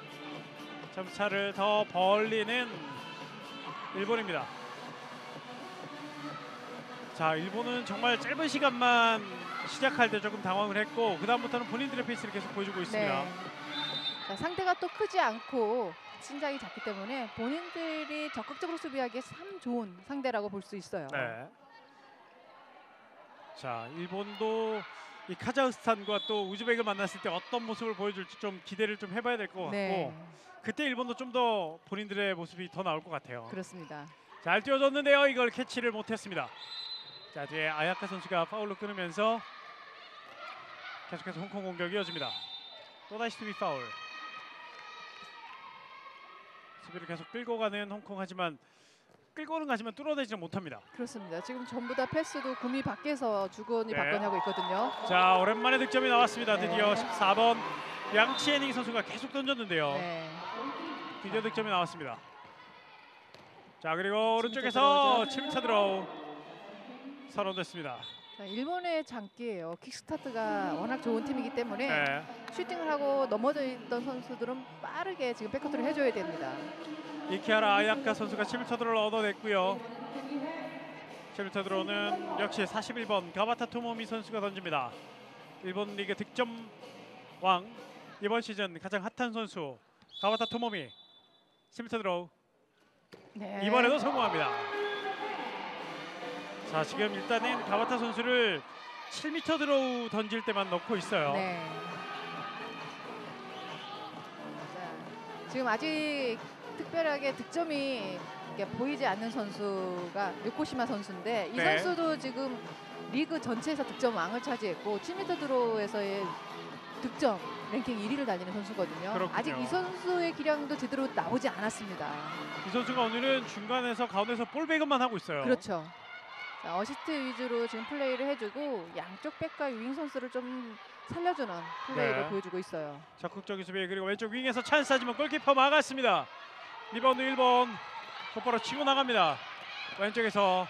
점차를 더 벌리는 일본입니다. 자, 일본은 정말 짧은 시간만 시작할 때 조금 당황을 했고 그 다음부터는 본인들의 페이스를 계속 보여주고 있습니다. 네. 자, 상대가 또 크지 않고 신장이 작기 때문에 본인들이 적극적으로 수비하기에 참 좋은 상대라고 볼 수 있어요. 네. 자, 일본도 이 카자흐스탄과 또 우즈벡을 만났을 때 어떤 모습을 보여줄지 좀 기대를 좀 해봐야 될 것 같고 네, 그때 일본도 좀 더 본인들의 모습이 더 나올 것 같아요. 그렇습니다. 잘 뛰어줬는데요. 이걸 캐치를 못했습니다. 자, 뒤에 아야카 선수가 파울로 끊으면서 계속해서 홍콩 공격이 이어집니다. 또다시 수비 파울. 수비를 계속 끌고 가는 홍콩 하지만 끌고는 가지만 뚫어내지는 못합니다. 그렇습니다. 지금 전부 다 패스도 구미 밖에서 주거니 네. 받거니 하고 있거든요. 자, 오랜만에 득점이 나왔습니다. 네. 드디어 14번 양치에닝 선수가 계속 던졌는데요. 네. 드디어 득점이 나왔습니다. 자, 그리고 오른쪽에서 들어오죠. 7m 드로우 선언됐습니다. 자, 일본의 장기예요. 킥스타트가 워낙 좋은 팀이기 때문에 네. 슈팅을 하고 넘어져 있던 선수들은 빠르게 지금 백커트를 해줘야 됩니다. 이키하라 아야카 선수가 7m 드로우를 얻어냈고요. 7m 드로우는 역시 41번 가바타 토모미 선수가 던집니다. 일본 리그 득점 왕 이번 시즌 가장 핫한 선수 가바타 토모미 10m 드로우 네. 이번에도 성공합니다. 자, 지금 일단은 가바타 선수를 7m 드로우 던질 때만 넣고 있어요. 네. 자, 지금 아직 특별하게 득점이 이렇게 보이지 않는 선수가 요코시마 선수인데 이 네. 선수도 지금 리그 전체에서 득점 왕을 차지했고 7m 드로우에서의 득점 랭킹 1위를 달리는 선수거든요. 그렇군요. 아직 이 선수의 기량도 제대로 나오지 않았습니다. 이 선수가 오늘은 중간에서 가운데서 볼 배급만 하고 있어요. 그렇죠. 자, 어시스트 위주로 지금 플레이를 해주고 양쪽 백과 윙 선수를 좀 살려주는 플레이를 네. 보여주고 있어요. 적극적인 수비 그리고 왼쪽 윙에서 찬스 하지만 골키퍼 막았습니다. 리바운드 1번 곧바로 치고 나갑니다. 왼쪽에서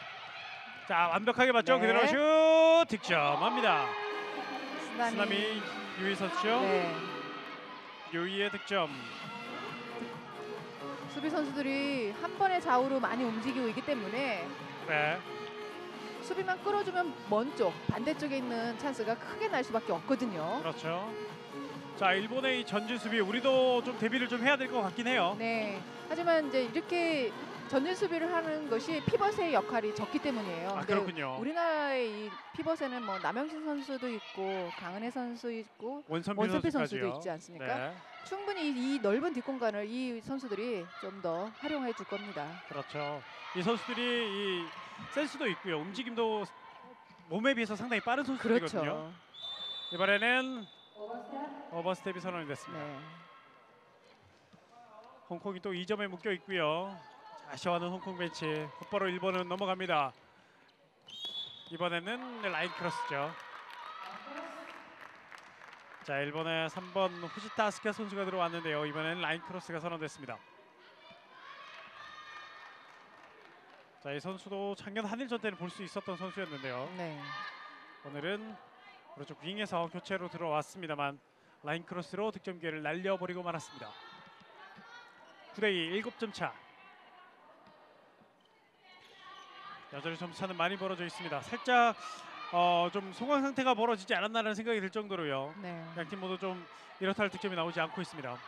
자, 완벽하게 맞죠. 네. 그대로 슛 득점합니다. 스나미. 스나미 유이 선수죠. 네. 유이의 득점. 수비 선수들이 한 번의 좌우로 많이 움직이고 있기 때문에 네. 수비만 끌어주면 먼 쪽 반대쪽에 있는 찬스가 크게 날 수밖에 없거든요. 그렇죠. 자, 일본의 이 전진 수비 우리도 좀 대비를 좀 해야 될 것 같긴 해요. 네. 하지만 이제 이렇게 전진 수비를 하는 것이 피벗의 역할이 적기 때문이에요. 아, 근데 그렇군요. 우리나라의 이 피벗에는 뭐 남영신 선수도 있고 강은혜 선수 있고 원선필 원선필 선수도 선수까지요. 있지 않습니까? 네. 충분히 이 넓은 뒷공간을 이 선수들이 좀 더 활용해 줄 겁니다. 그렇죠. 이 선수들이 이 센스도 있고요. 움직임도 몸에 비해서 상당히 빠른 선수들이거든요. 그렇죠. 이번에는 오버스텝이 선언이 됐습니다. 네. 홍콩이 또 2점에 묶여 있고요. 자, 아쉬워하는 홍콩 벤치. 곧바로 일본은 넘어갑니다. 이번에는 라인 크로스죠. 자, 일본의 3번 후지타 아스카 선수가 들어왔는데요. 이번에는 라인 크로스가 선언됐습니다. 자, 이 선수도 작년 한일전 때는 볼 수 있었던 선수였는데요. 네. 오늘은 오른쪽 윙에서 교체로 들어왔습니다만 라인 크로스로 득점 기회를 날려버리고 말았습니다. 9대2 7점 차. 여전히 점수차는 많이 벌어져 있습니다. 살짝 좀 소강 상태가 벌어지지 않았나라는 생각이 들 정도로요. 네. 양팀 모두 좀 이렇다 할 득점이 나오지 않고 있습니다.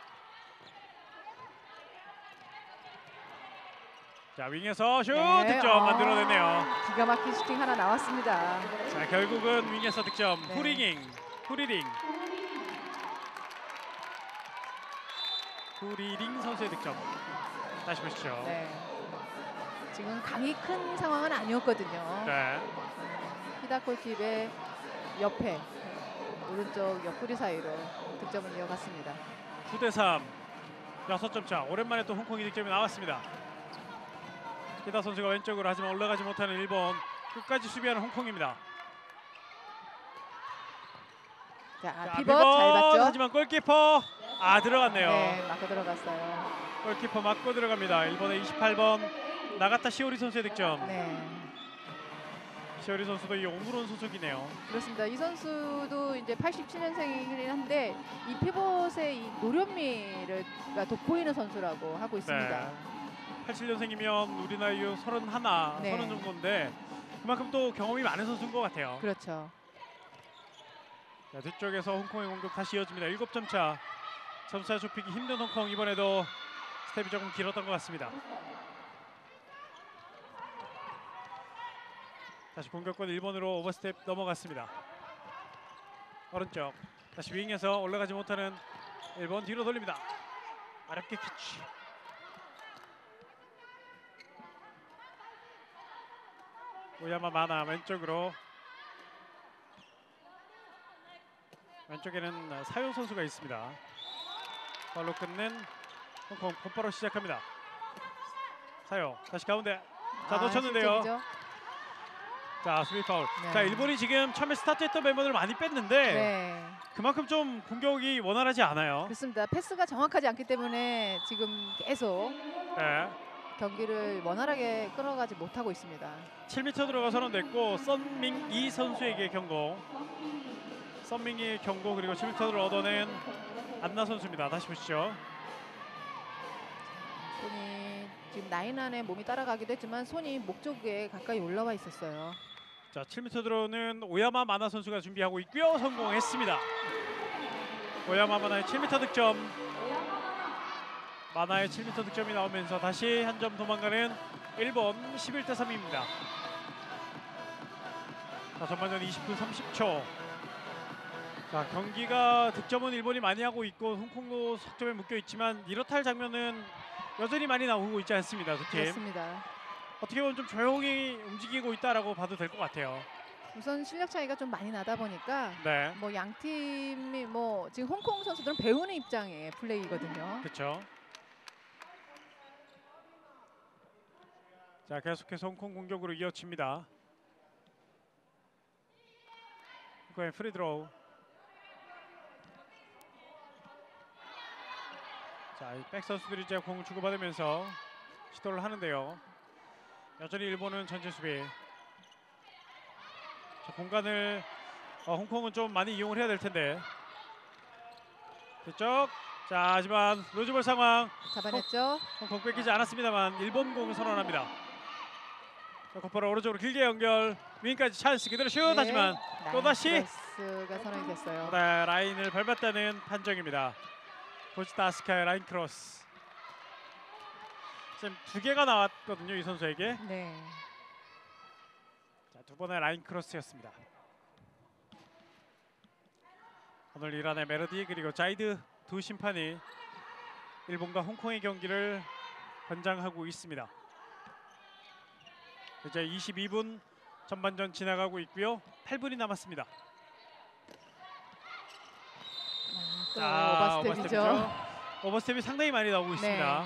자, 윙에서 슛 네. 득점 만들어내네요. 기가 막힌 슈팅 하나 나왔습니다. 자, 결국은 윙에서 득점. 네. 후리링 선수의 득점. 다시 보시죠. 네. 지금 강이 큰 상황은 아니었거든요. 네. 히다코집의 옆에 오른쪽 옆구리 사이로 득점을 이어갔습니다. 9대3 6점 차. 오랜만에 또 홍콩이 득점이 나왔습니다. 히다 선수가 왼쪽으로 하지만 올라가지 못하는 일본. 끝까지 수비하는 홍콩입니다. 자, 피벗 잘 봤죠? 하지만 골키퍼 들어갔네요. 네, 맞고 들어갔어요. 골키퍼 맞고 들어갑니다. 일본의 28번 나가타 시오리 선수의 득점. 네, 시오리 선수도 이 오무론 소속이네요. 그렇습니다. 이 선수도 이제 87년생이긴 한데 이 피벗의 이 노련미를 돋보이는 선수라고 하고 있습니다. 87년생이면 우리 나이 31, 네. 30 정도인데 그만큼 또 경험이 많은 선수인 것 같아요. 그렇죠. 자, 뒤쪽에서 홍콩의 공격 다시 이어집니다. 7점 차. 점차 좁히기 힘든 홍콩. 이번에도 스텝이 조금 길었던 것 같습니다. 다시 공격권 일본으로 오버스텝 넘어갔습니다. 오른쪽 다시 윙에서 올라가지 못하는 일본. 뒤로 돌립니다. 어렵게 캐치. 오야마 마나 왼쪽으로. 왼쪽에는 사요 선수가 있습니다. 발로 끝낸 홍콩. 곧바로 시작합니다. 사요 다시 가운데. 자, 놓쳤는데요. 실책이죠? 자, 수비 파울. 네. 자, 일본이 지금 처음에 스타트했던 멤버들을 많이 뺐는데 네, 그만큼 좀 공격이 원활하지 않아요. 그렇습니다. 패스가 정확하지 않기 때문에 지금 계속 네. 경기를 원활하게 끌어가지 못하고 있습니다. 7m 들어가서는 됐고 썬밍이 선수에게 경고. 썬밍이 경고. 그리고 7m를 얻어낸 안나 선수입니다. 다시 보시죠. 손이 지금 라인 안에 몸이 따라가기도 했지만 손이 목 쪽에 가까이 올라와 있었어요. 자, 7m 들어오는 오야마 마나 선수가 준비하고 있고요. 성공했습니다. 오야마 마나의 7m 득점. 마나의 7m 득점이 나오면서 다시 한 점 도망가는 일본. 11대3입니다. 자, 전반전 20분 30초. 자, 경기가 득점은 일본이 많이 하고 있고 홍콩도 석점에 묶여 있지만 이렇다 할 장면은 여전히 많이 나오고 있지 않습니다. 두 팀. 그렇습니다. 어떻게 보면 좀 조용히 움직이고 있다라고 봐도 될 것 같아요. 우선 실력 차이가 좀 많이 나다 보니까 네, 뭐 양 팀이 뭐 지금 홍콩 선수들은 배우는 입장의 플레이거든요. 그렇죠. 자, 계속해서 홍콩 공격으로 이어집니다. 홍콩의 프리드로우. 자, 이 백 선수들이 이제 공을 주고받으면서 시도를 하는데요. 여전히 일본은 전진 수비. 자, 공간을 홍콩은 좀 많이 이용을 해야 될 텐데. 뒤쪽. 자, 하지만 로즈볼 상황. 잡아냈죠. 홍콩 뺏기지 않았습니다만 일본 공을 선언합니다. 자, 곧바로 오른쪽으로 길게 연결. 윙까지 찬스. 그대로 슛. 네. 하지만 또다시 크로스가 선언이 됐어요. 네, 라인을 밟았다는 판정입니다. 고지타 아스카의 라인 크로스. 지금 2개가 나왔거든요, 이 선수에게. 네. 자, 2번의 라인 크로스였습니다. 오늘 이란의 메르디 그리고 자이드 두 심판이 일본과 홍콩의 경기를 관장하고 있습니다. 이제 22분 전반전 지나가고 있고요. 8분이 남았습니다. 또 자, 오버스텝이죠. 오버스텝이 상당히 많이 나오고 네. 있습니다.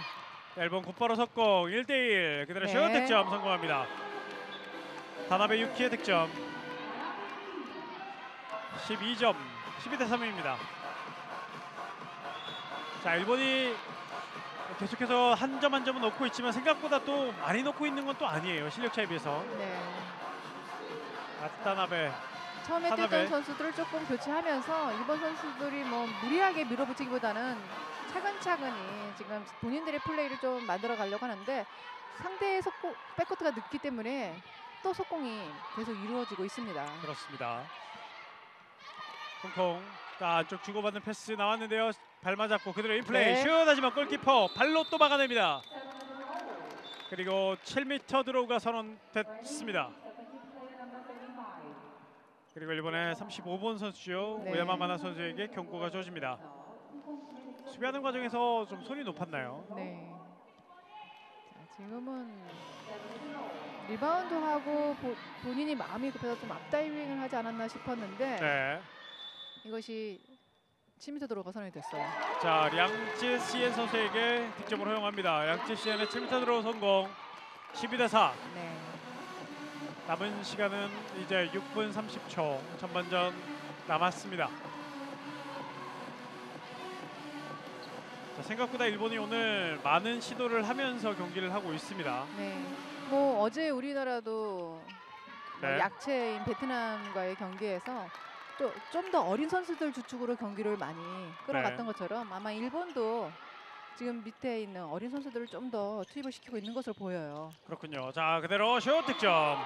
일본 곧바로 석공 1대1 그대로 네. 슛 득점 성공합니다. 다나베 유키의 득점. 12점 12대3입니다. 자, 일본이 계속해서 한 점 한 점은 넣고 있지만 생각보다 또 많이 넣고 있는 건 또 아니에요. 실력 차에 비해서. 네. 아타나베 처음에 타나베. 뛰었던 선수들을 조금 교체하면서 일본 선수들이 뭐 무리하게 밀어붙이기보다는 차근차근히 지금 본인들의 플레이를 좀 만들어 가려고 하는데 상대의 백코트가 늦기 때문에 또 속공이 계속 이루어지고 있습니다. 그렇습니다. 홍콩 안쪽 주고받는 패스 나왔는데요. 발 맞았고 그대로 인플레이 네. 슛 하지만 골키퍼 발로 또 막아냅니다. 그리고 7m 드로우가 선언됐습니다. 그리고 일본의 35번 선수죠. 네. 오야마마나 선수에게 경고가 주어집니다. 수비하는 과정에서 좀 손이 높았나요? 네. 자, 지금은 리바운드하고 본인이 마음이 급해서 좀 앞다이빙을 하지 않았나 싶었는데 네. 이것이 7m 드로우가 선언이 됐어요. 자, 량쯔 시엔 선수에게 득점을 허용합니다. 량쯔 시엔의 7m 드로우 성공. 12대4. 네. 남은 시간은 이제 6분 30초. 전반전 남았습니다. 자, 생각보다 일본이 오늘 많은 시도를 하면서 경기를 하고 있습니다. 네. 뭐 어제 우리나라도 뭐 네. 약체인 베트남과의 경기에서 좀 더 어린 선수들 주축으로 경기를 많이 끌어갔던 네. 것처럼 아마 일본도 지금 밑에 있는 어린 선수들을 좀 더 투입을 시키고 있는 것으로 보여요. 그렇군요. 자, 그대로 슛 득점.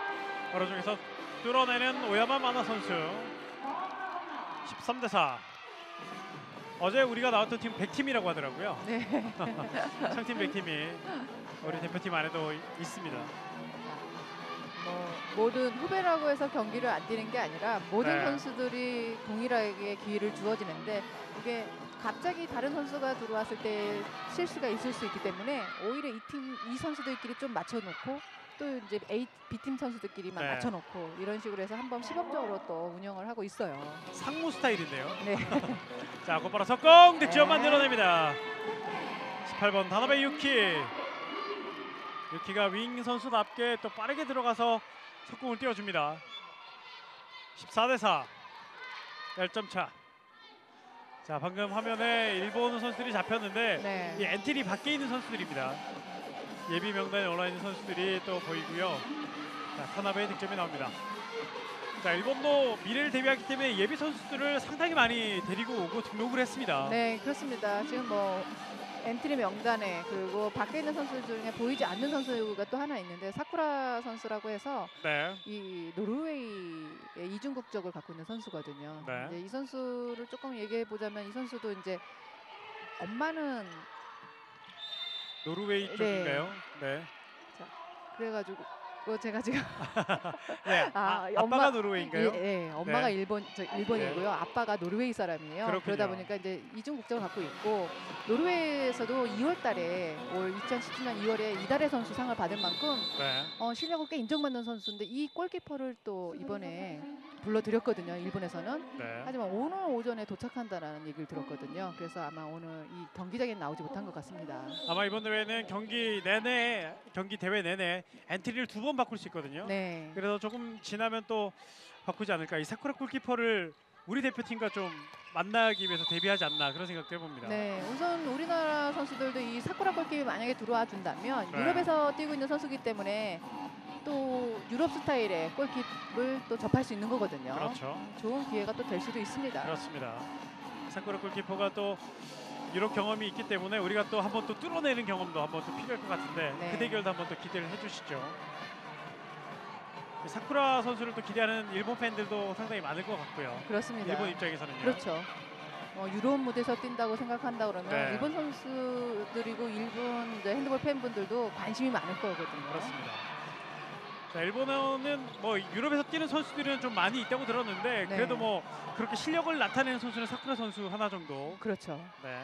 바로 중에서 뚫어내는 오야마마나 선수. 13대4. 어제 우리가 나왔던 팀 100팀이라고 하더라고요. 네. 상팀 100팀이 우리 대표팀 안에도 있습니다. 뭐 모든 후배라고 해서 경기를 안 뛰는 게 아니라 모든 네. 선수들이 동일하게 기회를 주어지는데 이게 갑자기 다른 선수가 들어왔을 때 실수가 있을 수 있기 때문에 오히려 이 선수들끼리 좀 맞춰놓고 또 이제 B팀 선수들끼리만 네. 맞춰놓고 이런 식으로 해서 한번 시범적으로 또 운영을 하고 있어요. 상무 스타일인데요. 네. 자, 곧바로 석공 득점 네. 만들어냅니다. 18번 다나베 유키. 유키가 윙 선수답게 또 빠르게 들어가서 석공을 띄워줍니다. 14대4. 10점 차. 자, 방금 화면에 일본 선수들이 잡혔는데 네. 이 엔트리 밖에 있는 선수들입니다. 예비 명단에 올라 있는 선수들이 또 보이고요. 자, 타나베의 득점이 나옵니다. 자, 일본도 미래를 대비하기 때문에 예비 선수들을 상당히 많이 데리고 오고 등록을 했습니다. 네, 그렇습니다. 지금 뭐 엔트리 명단에 그리고 밖에 있는 선수들 중에 보이지 않는 선수가 또 하나 있는데 사쿠라 선수라고 해서 네. 이 노르웨이의 이중 국적을 갖고 있는 선수거든요. 네. 이제 이 선수를 조금 얘기해 보자면 이 선수도 이제 엄마는 노르웨이 네. 쪽인가요? 네. 그래가지고 제가 지금 네. 아빠가 노르웨이인가요? 예, 엄마가 네. 일본이고요. 아빠가 노르웨이 사람이에요. 그렇군요. 그러다 보니까 이제 이중 국적을 갖고 있고 노르웨이에서도 2월달에 올 2017년 2월에 이달의 선수 상을 받은 만큼 네. 실력을 꽤 인정받는 선수인데 이 골키퍼를 또 이번에 불러들였거든요. 일본에서는. 네. 하지만 오늘 오전에 도착한다라는 얘기를 들었거든요. 그래서 아마 오늘 이 경기장에 나오지 못한 것 같습니다. 아마 이번 대회는 경기 대회 내내 엔트리를 2번 바꿀 수 있거든요. 네. 그래서 조금 지나면 또 바꾸지 않을까. 이 사쿠라 골키퍼를 우리 대표팀과 좀 만나기 위해서 대비하지 않나 그런 생각도 해봅니다. 네, 우선 우리나라 선수들도 이 사쿠라 골키퍼 만약에 들어와 준다면 네. 유럽에서 뛰고 있는 선수이기 때문에 또 유럽 스타일의 골키퍼를 또 접할 수 있는 거거든요. 그렇죠. 좋은 기회가 또 될 수도 있습니다. 그렇습니다. 사쿠라 골키퍼가 또 유럽 경험이 있기 때문에 우리가 또 한번 또 뚫어내는 경험도 한번 또 필요할 것 같은데 네. 그 대결도 한번 또 기대를 해주시죠. 사쿠라 선수를 또 기대하는 일본 팬들도 상당히 많을 것 같고요. 그렇습니다. 일본 입장에서는요. 그렇죠. 유럽 무대에서 뛴다고 생각한다 그러면 네. 일본 선수들이고 일본 이제 핸드볼 팬분들도 관심이 많을 거거든요. 그렇습니다. 자, 일본어는 뭐 유럽에서 뛰는 선수들은 좀 많이 있다고 들었는데 네. 그래도 뭐 그렇게 실력을 나타내는 선수는 사쿠라 선수 하나 정도. 그렇죠. 네.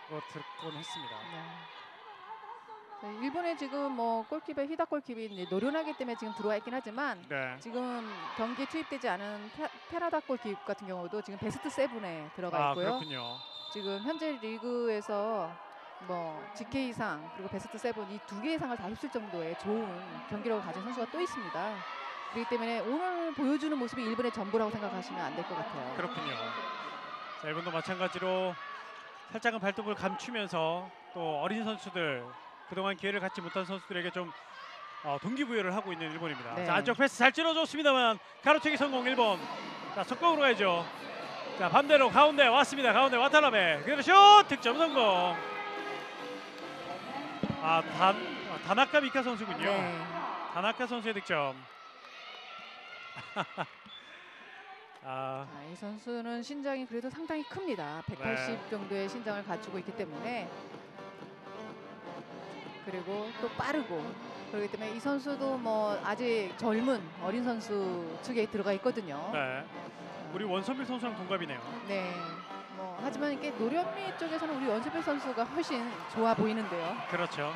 뭐 듣곤 했습니다. 네. 네, 일본에 지금 뭐 골키퍼 히다 골키퍼 이제 노련하기 때문에 지금 들어와 있긴 하지만 네. 지금 경기에 투입되지 않은 테라다 골키퍼 같은 경우도 지금 베스트 7에 들어가 있고요. 그렇군요. 지금 현재 리그에서 뭐 GK상 그리고 베스트 7 이 두 개의 상을 다 휩쓸 정도의 좋은 경기력을 가진 선수가 또 있습니다. 그렇기 때문에 오늘 보여주는 모습이 일본의 전부라고 생각하시면 안 될 것 같아요. 그렇군요. 자, 일본도 마찬가지로 살짝은 발톱을 감추면서 또 어린 선수들 그동안 기회를 갖지 못한 선수들에게 좀 동기부여를 하고 있는 일본입니다. 네. 자, 안쪽 패스 잘 찔러줬습니다만 가로채기 성공 일본. 자, 속공으로 가야죠. 자, 반대로 가운데 왔습니다. 가운데 와타나베 그대로 슛 득점 성공. 다나카 미카 선수군요. 네. 다나카 선수의 득점. 이 선수는 신장이 그래도 상당히 큽니다. 180 정도의 신장을 갖추고 있기 때문에, 그리고 또 빠르고 그렇기 때문에 이 선수도 뭐 아직 젊은 어린 선수 측에 들어가 있거든요. 네. 우리 원선필 선수랑 동갑이네요. 네. 뭐 하지만 이게 노련미 쪽에서는 우리 원선필 선수가 훨씬 좋아 보이는데요. 그렇죠.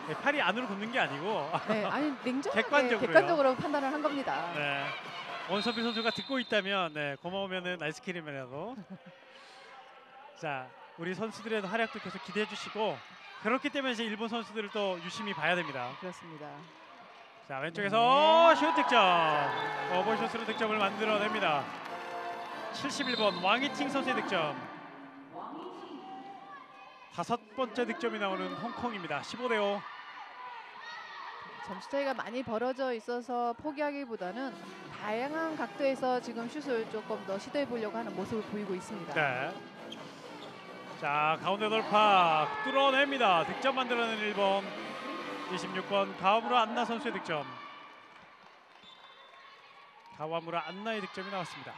네, 팔이 안으로 굽는 게 아니고 네, 아니 냉정하게 객관적으로요. 객관적으로 판단을 한 겁니다. 네. 원선필 선수가 듣고 있다면 네, 고마우면은 아이스크림이라도. 자, 우리 선수들의 활약도 계속 기대해 주시고, 그렇기 때문에 이제 일본 선수들을 또 유심히 봐야 됩니다. 그렇습니다. 자, 왼쪽에서 슛 득점. 오버슛으로 득점을 만들어냅니다. 71번 왕이팅 선수의 득점. 5번째 득점이 나오는 홍콩입니다. 15대5. 점수 차이가 많이 벌어져 있어서 포기하기보다는 다양한 각도에서 지금 슛을 조금 더 시도해 보려고 하는 모습을 보이고 있습니다. 네. 자, 가운데 돌파 뚫어냅니다. 득점 만들어낸 일본. 26번 가와무라 안나 선수의 득점. 가와무라 안나의 득점이 나왔습니다.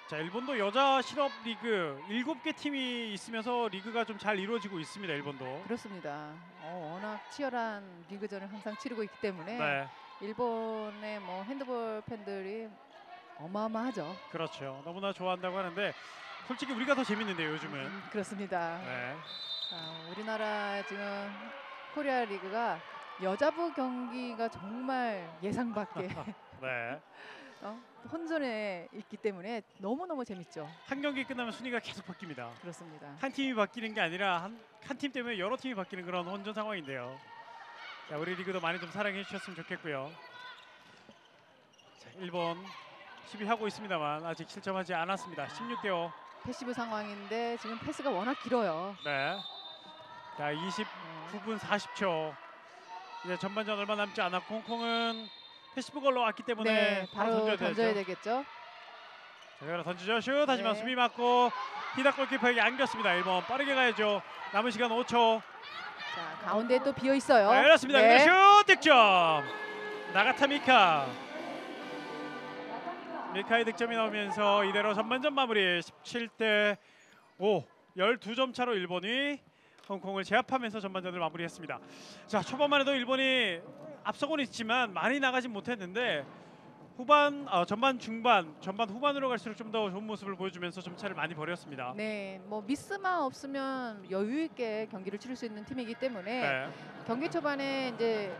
자, 일본도 여자 실업 리그 7개 팀이 있으면서 리그가 좀 잘 이루어지고 있습니다. 일본도. 그렇습니다. 워낙 치열한 리그전을 항상 치르고 있기 때문에 네, 일본의 뭐 핸드볼 팬들이 어마어마하죠. 그렇죠. 너무나 좋아한다고 하는데 솔직히 우리가 더 재밌는데요, 요즘은. 그렇습니다. 네. 우리나라 지금 코리아 리그가 여자부 경기가 정말 예상 밖에 네. 혼전에 있기 때문에 너무너무 재밌죠. 한 경기 끝나면 순위가 계속 바뀝니다. 그렇습니다. 한 팀이 바뀌는 게 아니라 한 팀 때문에 여러 팀이 바뀌는 그런 혼전 상황인데요. 자, 우리 리그도 많이 좀 사랑해 주셨으면 좋겠고요. 자, 일본 수비하고 있습니다만 아직 실점하지 않았습니다. 16대5. 패시브 상황인데 지금 패스가 워낙 길어요. 네. 자, 29분 40초. 이제 전반전 얼마 남지 않았고 홍콩은 패시브 걸로 왔기 때문에 네, 바로 던져야 되죠. 되겠죠. 자, 그대로 던지죠. 슛. 하지만 네. 수비 맞고 히다 골키퍼에게 안겼습니다. 일본 빠르게 가야죠. 남은 시간 5초. 자, 가운데 또 비어 있어요. 네, 그렇습니다. 네. 슛 득점. 나가타 미카. 미카의 득점이 나오면서 이대로 전반전 마무리. 17대5. 12점 차로 일본이 홍콩을 제압하면서 전반전을 마무리했습니다. 자, 초반만 해도 일본이 앞서고는 있지만 많이 나가진 못했는데 전반 중반, 전반 후반으로 갈수록 좀 더 좋은 모습을 보여주면서 좀 차를 많이 벌였습니다. 네, 뭐 미스만 없으면 여유 있게 경기를 치를 수 있는 팀이기 때문에 네. 경기 초반에 이제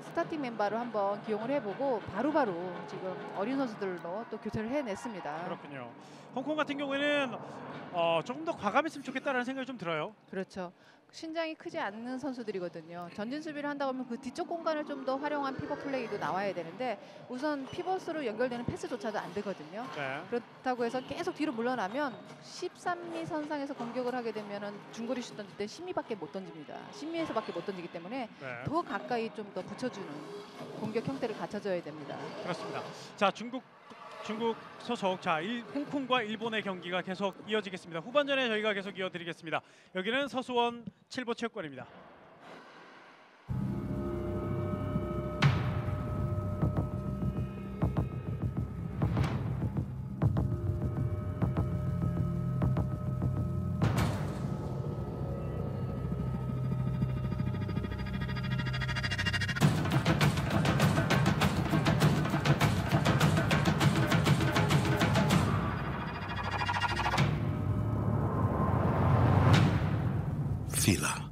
스타팅 멤버로 한번 기용을 해보고 바로바로 지금 어린 선수들로 또 교체를 해냈습니다. 그렇군요. 홍콩 같은 경우에는 조금 더 과감했으면 좋겠다라는 생각이 좀 들어요. 그렇죠. 신장이 크지 않는 선수들이거든요. 전진 수비를 한다고 하면 그 뒤쪽 공간을 좀 더 활용한 피벗 플레이도 나와야 되는데 우선 피벗으로 연결되는 패스조차도 안 되거든요. 네. 그렇다고 해서 계속 뒤로 물러나면 13미 선상에서 공격을 하게 되면은 중거리 슛 던질 때 10미밖에 못 던집니다. 10미에서밖에 못 던지기 때문에 네. 더 가까이 좀 더 붙여주는 공격 형태를 갖춰줘야 됩니다. 그렇습니다. 자, 중국 소속 홍콩과 일본의 경기가 계속 이어지겠습니다. 후반전에 저희가 계속 이어드리겠습니다. 여기는 서수원 칠보체육관입니다. Fila.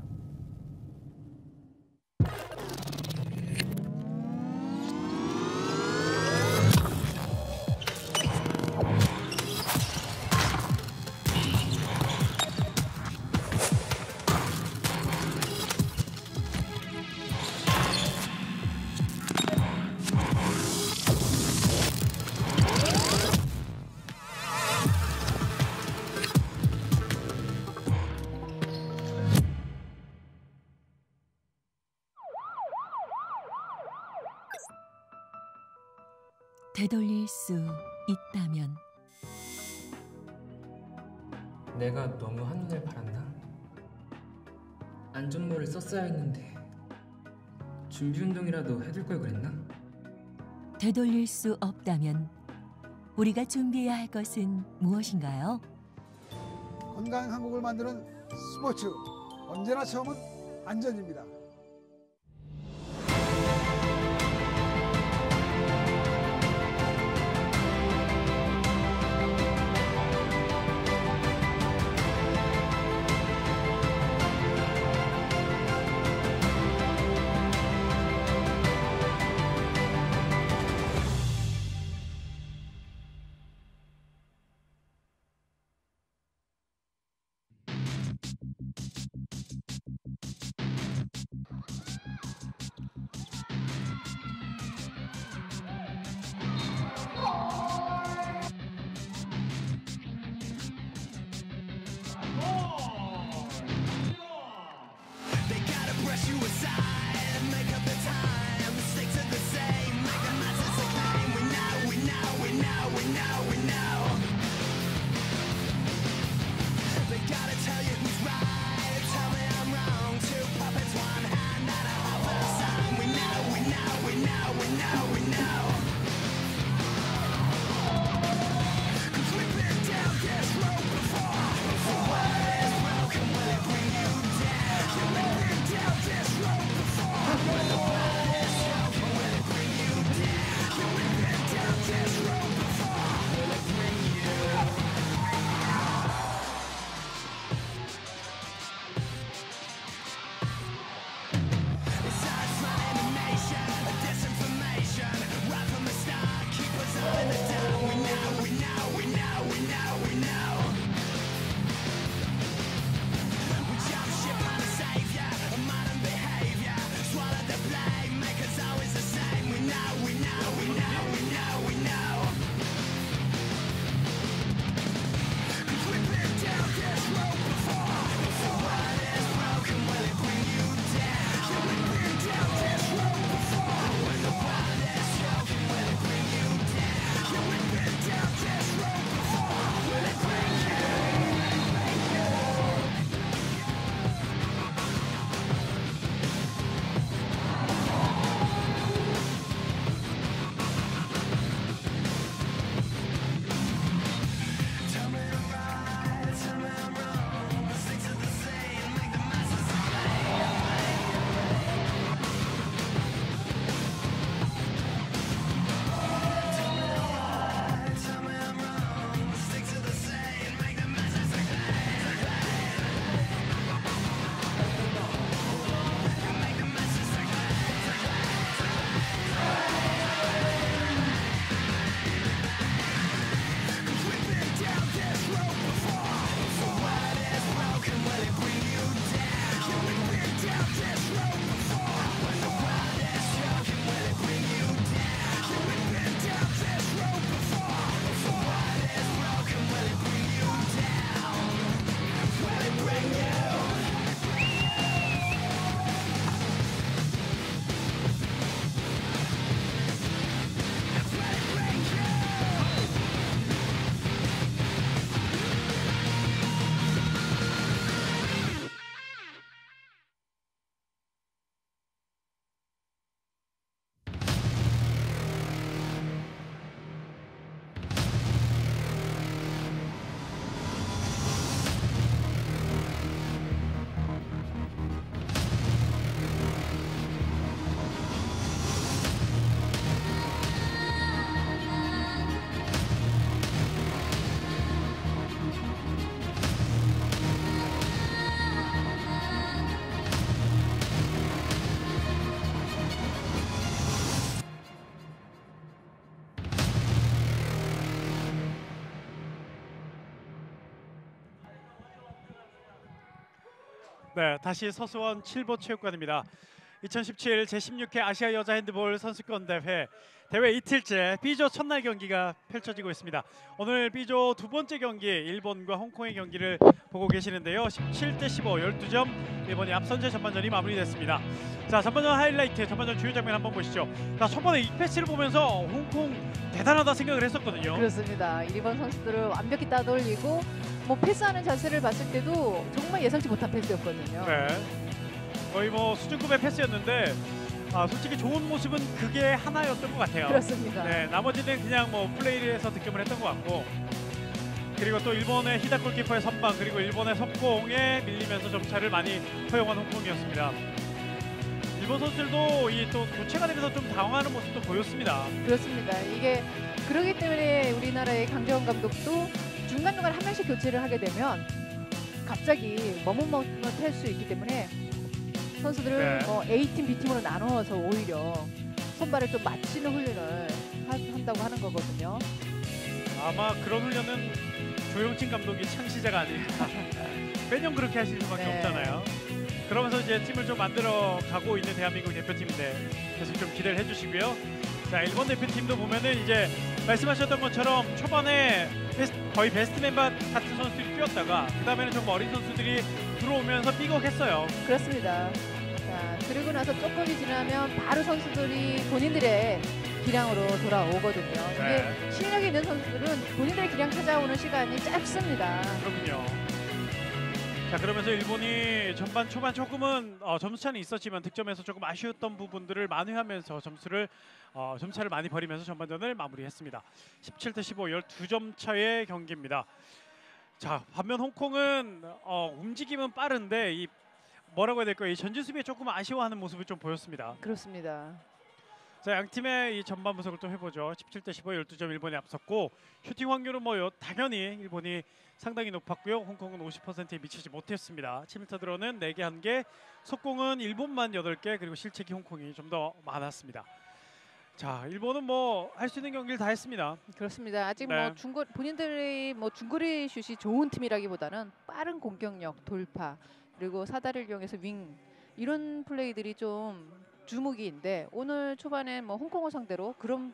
되돌릴 수 있다면. 내가 너무 한눈을 팔았나? 안전모를 썼어야 했는데 준비 운동이라도 해둘 걸 그랬나? 되돌릴 수 없다면 우리가 준비해야 할 것은 무엇인가요? 건강한 한국을 만드는 스포츠, 언제나 처음은 안전입니다. 네, 다시 서수원 칠보체육관입니다. 2017 제16회 아시아 여자 핸드볼 선수권 대회 이틀째 B조 첫날 경기가 펼쳐지고 있습니다. 오늘 B조 두 번째 경기 일본과 홍콩의 경기를 보고 계시는데요. 17대 15, 12점 일본이 앞선 채 전반전이 마무리됐습니다. 자, 전반전 하이라이트, 전반전 주요 장면 한번 보시죠. 자, 초반에 이 패스를 보면서 홍콩 대단하다 생각을 했었거든요. 그렇습니다. 일본 선수들을 완벽히 따돌리고 뭐 패스하는 자세를 봤을 때도 정말 예상치 못한 패스였거든요. 네. 거의 뭐 수준급의 패스였는데 솔직히 좋은 모습은 그게 하나였던 것 같아요. 그렇습니다. 네, 나머지는 그냥 뭐 플레이에서 득점을 했던 것 같고, 그리고 또 일본의 히다 골키퍼의 선방, 그리고 일본의 속공에 밀리면서 점차를 많이 허용한 홍콩이었습니다. 일본 선수들도 이 또 교체가 되면서 좀 당황하는 모습도 보였습니다. 그렇습니다. 이게 그러기 때문에 우리나라의 강재원 감독도 중간중간 한 명씩 교체를 하게 되면 갑자기 머뭇머뭇할 수 있기 때문에 선수들을 네. 뭐 A팀, B팀으로 나누어서 오히려 손발을 좀 맞추는 훈련을 한다고 하는 거거든요. 아마 그런 훈련은 조영진 감독이 창시자가 아닐까. 매년 그렇게 하실 수밖에 네. 없잖아요. 그러면서 이제 팀을 좀 만들어 가고 있는 대한민국 대표팀인데 계속 좀 기대를 해주시고요. 자, 일본 대표팀도 보면은 이제 말씀하셨던 것처럼 초반에 거의 베스트 멤버 같은 선수들이 뛰었다가 그 다음에는 좀 어린 선수들이 들어오면서 삐걱했어요. 그렇습니다. 자, 그리고 나서 조금이 지나면 바로 선수들이 본인들의 기량으로 돌아오거든요. 네. 이게 실력이 있는 선수들은 본인들의 기량 찾아오는 시간이 짧습니다. 그렇군요. 자, 그러면서 일본이 전반 초반 조금은 점수차는 있었지만 득점에서 조금 아쉬웠던 부분들을 만회하면서 점차를 많이 벌이면서 전반전을 마무리했습니다. 17대 15, 12점 차의 경기입니다. 자, 반면 홍콩은 움직임은 빠른데 이 뭐라고 해야 될까요? 이 전진 수비에 조금 아쉬워하는 모습을 좀 보였습니다. 그렇습니다. 자, 양 팀의 이 전반 분석을 좀 해보죠. 17대 15, 12점 일본이 앞섰고 슈팅 확률은 뭐 당연히 일본이 상당히 높았고요. 홍콩은 50%에 미치지 못했습니다. 7m 드로는 4개 1개, 속공은 일본만 8개, 그리고 실책이 홍콩이 좀 더 많았습니다. 자, 일본은 뭐 할 수 있는 경기를 다 했습니다. 그렇습니다. 아직 네. 뭐 본인들의 뭐 중거리 슛이 좋은 팀이라기보다는 빠른 공격력, 돌파, 그리고 사다리를 이용해서 윙 이런 플레이들이 좀 주목인데 오늘 초반에 뭐 홍콩을 상대로 그런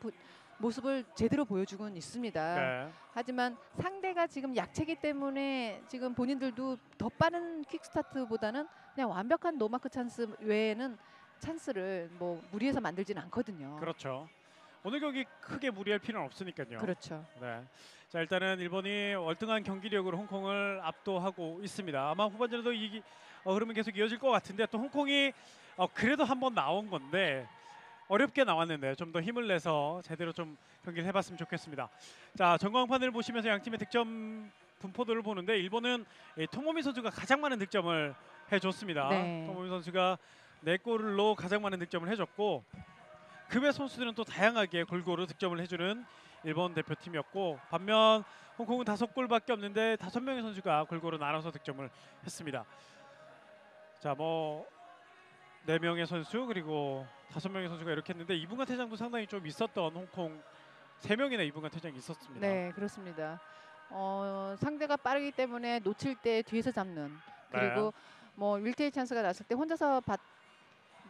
모습을 제대로 보여주고는 있습니다. 네. 하지만 상대가 지금 약체기 때문에 지금 본인들도 더 빠른 퀵스타트보다는 그냥 완벽한 노마크 찬스 외에는 찬스를 뭐 무리해서 만들지는 않거든요. 그렇죠. 오늘 경기 크게 무리할 필요는 없으니까요. 그렇죠. 네. 자, 일단은 일본이 월등한 경기력으로 홍콩을 압도하고 있습니다. 아마 후반전에도 이 흐름은 계속 이어질 것 같은데 또 홍콩이 그래도 한번 나온 건데 어렵게 나왔는데 좀 더 힘을 내서 제대로 좀 경기를 해봤으면 좋겠습니다. 자, 전광판을 보시면서 양 팀의 득점 분포도를 보는데 일본은 토모미 선수가 가장 많은 득점을 해줬습니다. 네. 토모미 선수가 4골로 가장 많은 득점을 해줬고 그 외 선수들은 또 다양하게 골고루 득점을 해주는 일본 대표팀이었고 반면 홍콩은 5골밖에 없는데 5명의 선수가 골고루 나눠서 득점을 했습니다. 자, 뭐 4명의 선수 그리고 5명의 선수가 이렇게 했는데 2분간 퇴장도 상당히 좀 있었던 홍콩 3명이나 2분간 퇴장이 있었습니다. 네, 그렇습니다. 상대가 빠르기 때문에 놓칠 때 뒤에서 잡는 그리고 뭐 1대1 찬스가 났을 때 혼자서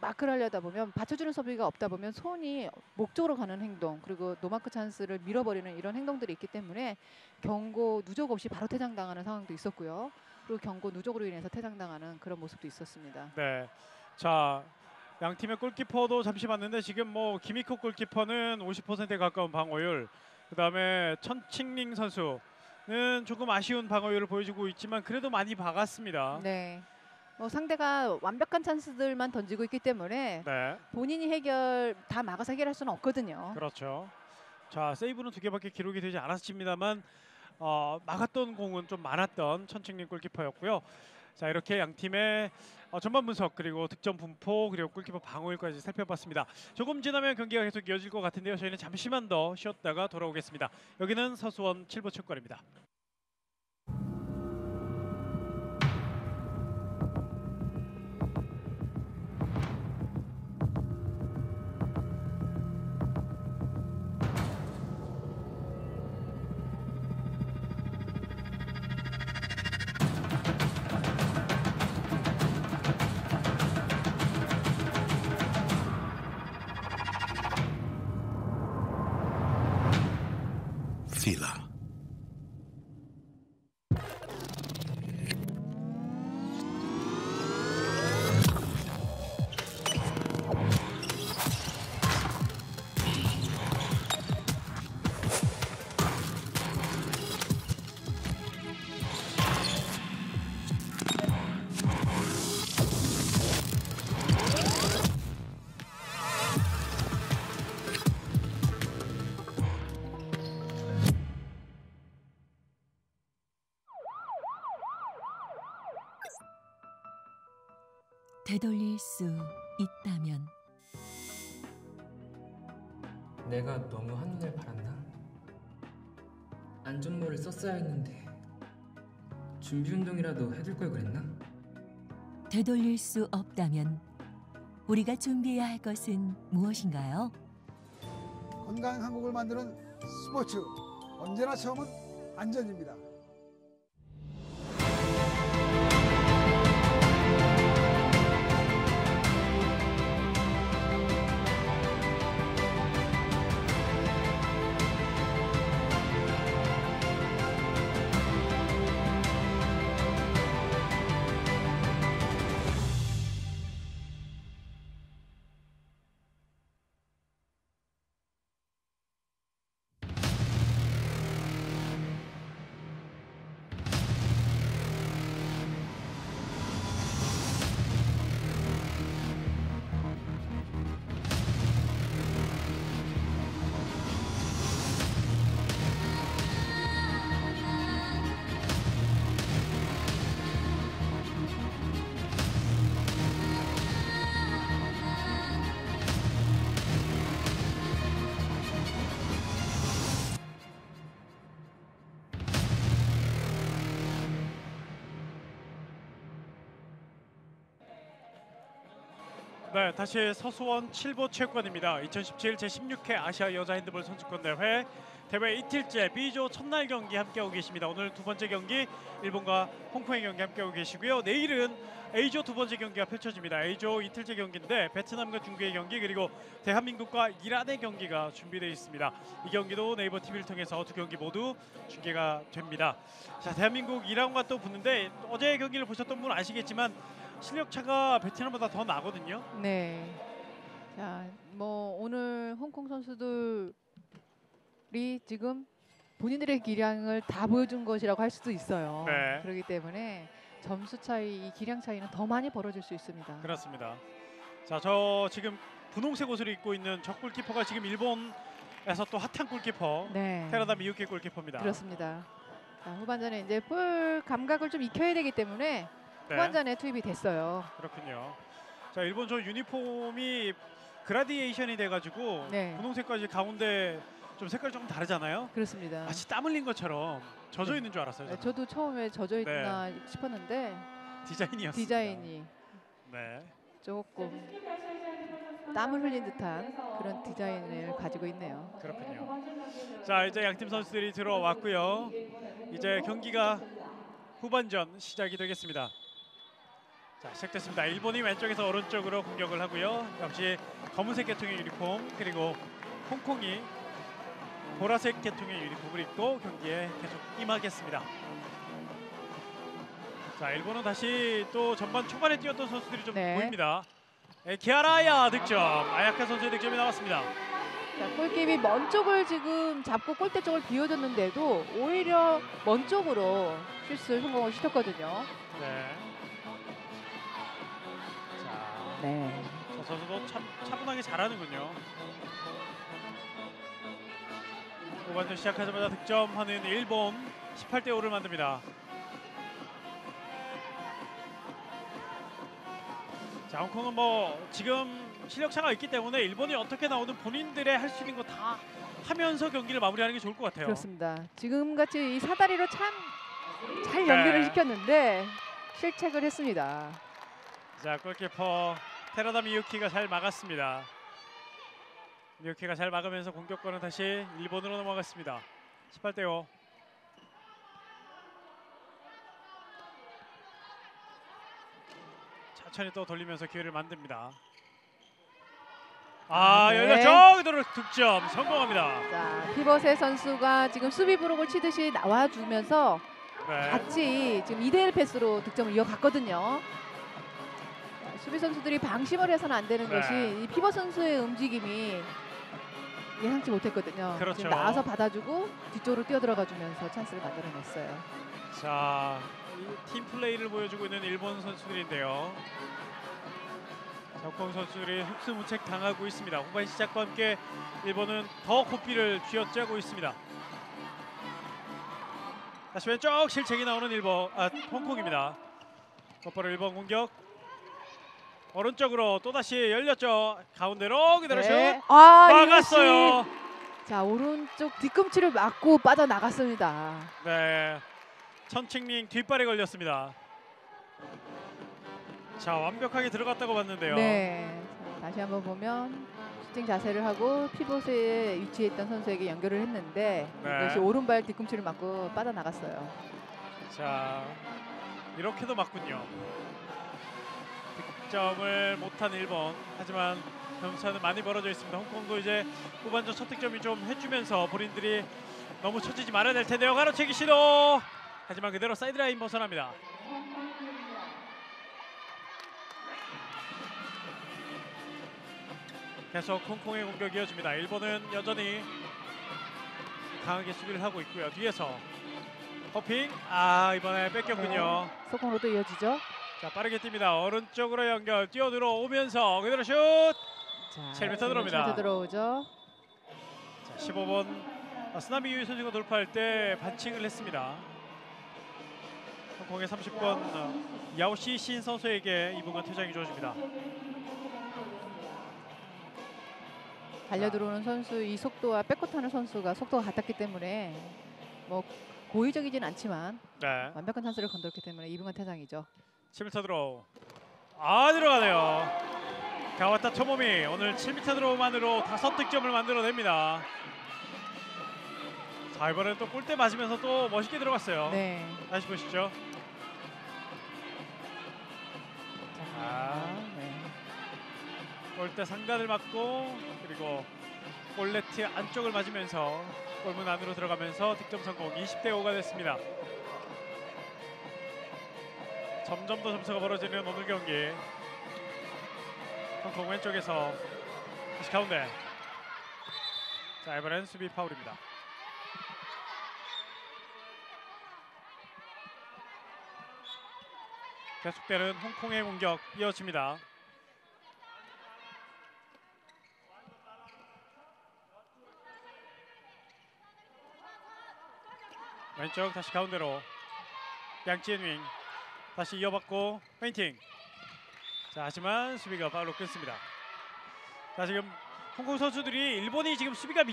마크를 하려다 보면 받쳐주는 서비가 없다 보면 손이 목 쪽으로 가는 행동 그리고 노마크 찬스를 밀어버리는 이런 행동들이 있기 때문에 경고 누적 없이 바로 퇴장당하는 상황도 있었고요. 그리고 경고 누적으로 인해서 퇴장당하는 그런 모습도 있었습니다. 네. 자, 양 팀의 골키퍼도 잠시 봤는데 지금 뭐 김희코 골키퍼는 50%에 가까운 방어율, 그다음에 천칭링 선수는 조금 아쉬운 방어율을 보여주고 있지만 그래도 많이 박았습니다. 네. 뭐 상대가 완벽한 찬스들만 던지고 있기 때문에 네. 본인이 다 막아서 해결할 수는 없거든요. 그렇죠. 자, 세이브는 2개밖에 기록이 되지 않았습니다만 막았던 공은 좀 많았던 천칭링 골키퍼였고요. 자, 이렇게 양 팀의 전반 분석 그리고 득점 분포 그리고 골키퍼 방어율까지 살펴봤습니다. 조금 지나면 경기가 계속 이어질 것 같은데요. 저희는 잠시만 더 쉬었다가 돌아오겠습니다. 여기는 서수원 7부 체육관입니다. Tequila. 되돌릴 수 있다면 내가 너무 한눈을 팔았나? 안전모를 썼어야 했는데 준비 운동이라도 해둘 걸 그랬나? 되돌릴 수 없다면 우리가 준비해야 할 것은 무엇인가요? 건강한 한국을 만드는 스포츠 언제나 처음은 안전입니다. 네, 다시 서수원 7보 체육관입니다. 2017 제16회 아시아 여자 핸드볼 선수권 대회 대회 이틀째 B조 첫날 경기 함께하고 계십니다. 오늘 두 번째 경기 일본과 홍콩의 경기 함께하고 계시고요. 내일은 A조 두 번째 경기가 펼쳐집니다. A조 이틀째 경기인데 베트남과 중국의 경기 그리고 대한민국과 이란의 경기가 준비되어 있습니다. 이 경기도 네이버 TV를 통해서 두 경기 모두 중계가 됩니다. 자, 대한민국 이란과 또 붙는데 어제 경기를 보셨던 분 아시겠지만 실력 차가 베트남보다 더 나거든요. 네. 자, 뭐 오늘 홍콩 선수들이 지금 본인들의 기량을 다 보여준 것이라고 할 수도 있어요. 네. 그렇기 때문에 점수 차이, 이 기량 차이는 더 많이 벌어질 수 있습니다. 그렇습니다. 자, 저 지금 분홍색 옷을 입고 있는 저 골키퍼가 지금 일본에서 또 핫한 골키퍼 네. 테라다 미유키 골키퍼입니다. 그렇습니다. 자, 후반전에 이제 볼 감각을 좀 익혀야 되기 때문에 네, 후반전에 투입이 됐어요. 그렇군요. 자, 일본 저 유니폼이 그라디에이션이 돼가지고 네. 분홍색까지 가운데 좀 색깔이 조금 다르잖아요. 그렇습니다. 마치 땀 흘린 것처럼 젖어 있는 줄 알았어요. 네, 저는. 저도 처음에 젖어 있나 싶었는데 디자인이었습니다. 디자인이 네. 조금 땀을 흘린 듯한 그런 디자인을 가지고 있네요. 그렇군요. 자, 이제 양팀 선수들이 들어왔고요. 이제 경기가 후반전 시작이 되겠습니다. 자, 시작됐습니다. 일본이 왼쪽에서 오른쪽으로 공격을 하고요. 역시 검은색 계통의 유니폼 그리고 홍콩이 보라색 계통의 유니폼을 입고 경기에 계속 임하겠습니다. 자, 일본은 다시 또 전반 초반에 뛰었던 선수들이 좀 네. 보입니다. 키아라야 득점, 아야카 선수의 득점이 나왔습니다. 자, 골키퍼이 먼 쪽을 지금 잡고 골대 쪽을 비워줬는데도 오히려 먼 쪽으로 슛을 성공을 시켰거든요. 네. 자, 네. 저 선수도 참 차분하게 잘하는군요. 후반전 시작하자마자 득점하는 일본 18대5를 만듭니다. 자, 홍콩은 뭐 지금 실력 차가 있기 때문에 일본이 어떻게 나오든 본인들의 할 수 있는 거 다 하면서 경기를 마무리하는 게 좋을 것 같아요. 그렇습니다. 지금같이 이 사다리로 참 잘 네. 연결을 시켰는데 실책을 했습니다. 자, 골키퍼 테라다 미유키가 잘 막았습니다. 미유키가 잘 막으면서 공격권은 다시 일본으로 넘어갔습니다. 18대5. 천천히 또 돌리면서 기회를 만듭니다. 아, 네. 열렸죠. 그대로 득점 성공합니다. 자, 피벗의 선수가 지금 수비 브록을 치듯이 나와주면서 네. 같이 지금 2대1 패스로 득점을 이어갔거든요. 자, 수비 선수들이 방심을 해서는 안 되는 네. 것이 이 피벗 선수의 움직임이 예상치 못했거든요. 그렇죠. 지금 나와서 받아주고 뒤쪽으로 뛰어들어가주면서 찬스를 만들어냈어요. 자, 이 팀 플레이를 보여주고 있는 일본 선수들인데요. 적공 선수들이 흡수무책 당하고 있습니다. 후반 시작과 함께 일본은 더 고삐를 쥐어짜고 있습니다. 다시 왼쪽 실책이 나오는 홍콩입니다. 곧바로 일본 공격. 오른쪽으로 또다시 열렸죠. 가운데로 그대로 슛 아, 막았어요. 이것이 자, 오른쪽 뒤꿈치를 맞고 빠져나갔습니다. 네, 천칭링 뒷발에 걸렸습니다. 자, 완벽하게 들어갔다고 봤는데요. 네. 자, 다시 한번 보면 슈팅 자세를 하고 피벗에 위치해 있던 선수에게 연결을 했는데 네. 이것이 오른발 뒤꿈치를 맞고 빠져나갔어요. 자, 이렇게도 맞군요. 득점을 못한 일본. 하지만 점수차는 많이 벌어져 있습니다. 홍콩도 이제 후반전 첫 득점이 좀 해주면서 본인들이 너무 처지지 말아야 될 텐데요. 가로채기 시도. 하지만 그대로 사이드라인 벗어납니다. 계속 홍콩의 공격이 이어집니다. 일본은 여전히 강하게 수비를 하고 있고요. 뒤에서 퍼핑. 아, 이번에 뺏겼군요. 속공으로도 이어지죠. 자, 빠르게 뜁니다. 오른쪽으로 연결 뛰어 들어오면서 그대로 슛. 자, 7m 들어옵니다. 7m 들어오죠. 자, 15번 스나미 유이 선수가 돌파할 때 반칙을 했습니다. 홍콩의 30번 야오시 신 선수에게 이분간 퇴장이 주어집니다. 달려 들어오는 선수 이 속도와 백코트하는 선수가 속도가 같았기 때문에 뭐 고의적이진 않지만 네, 완벽한 찬스를 건졌기 때문에 2분간 퇴장이죠. 7m 드로우. 아, 들어가네요. 가와타 토모미 오늘 7m 드로우만으로 5득점을 만들어냅니다. 자, 이번엔 또 골대 맞으면서 또 멋있게 들어갔어요. 네. 다시 보시죠. 자, 네. 골대 상단을 맞고 그리고 골네트 안쪽을 맞으면서 골문 안으로 들어가면서 득점 성공. 20대5가 됐습니다. 점점 더 점수가 벌어지는 오늘 경기. 홍콩 왼쪽에서 다시 가운데. 자, 이번엔 수비 파울입니다. 계속되는 홍콩의 공격 이어집니다. 왼쪽 다시 가운데로 양치엔윙 다시 이어받고 페인팅. 자, 하지만 수비가 파울로 끊습니다. 자, 지금 홍콩 선수들이 일본이 지금 수비가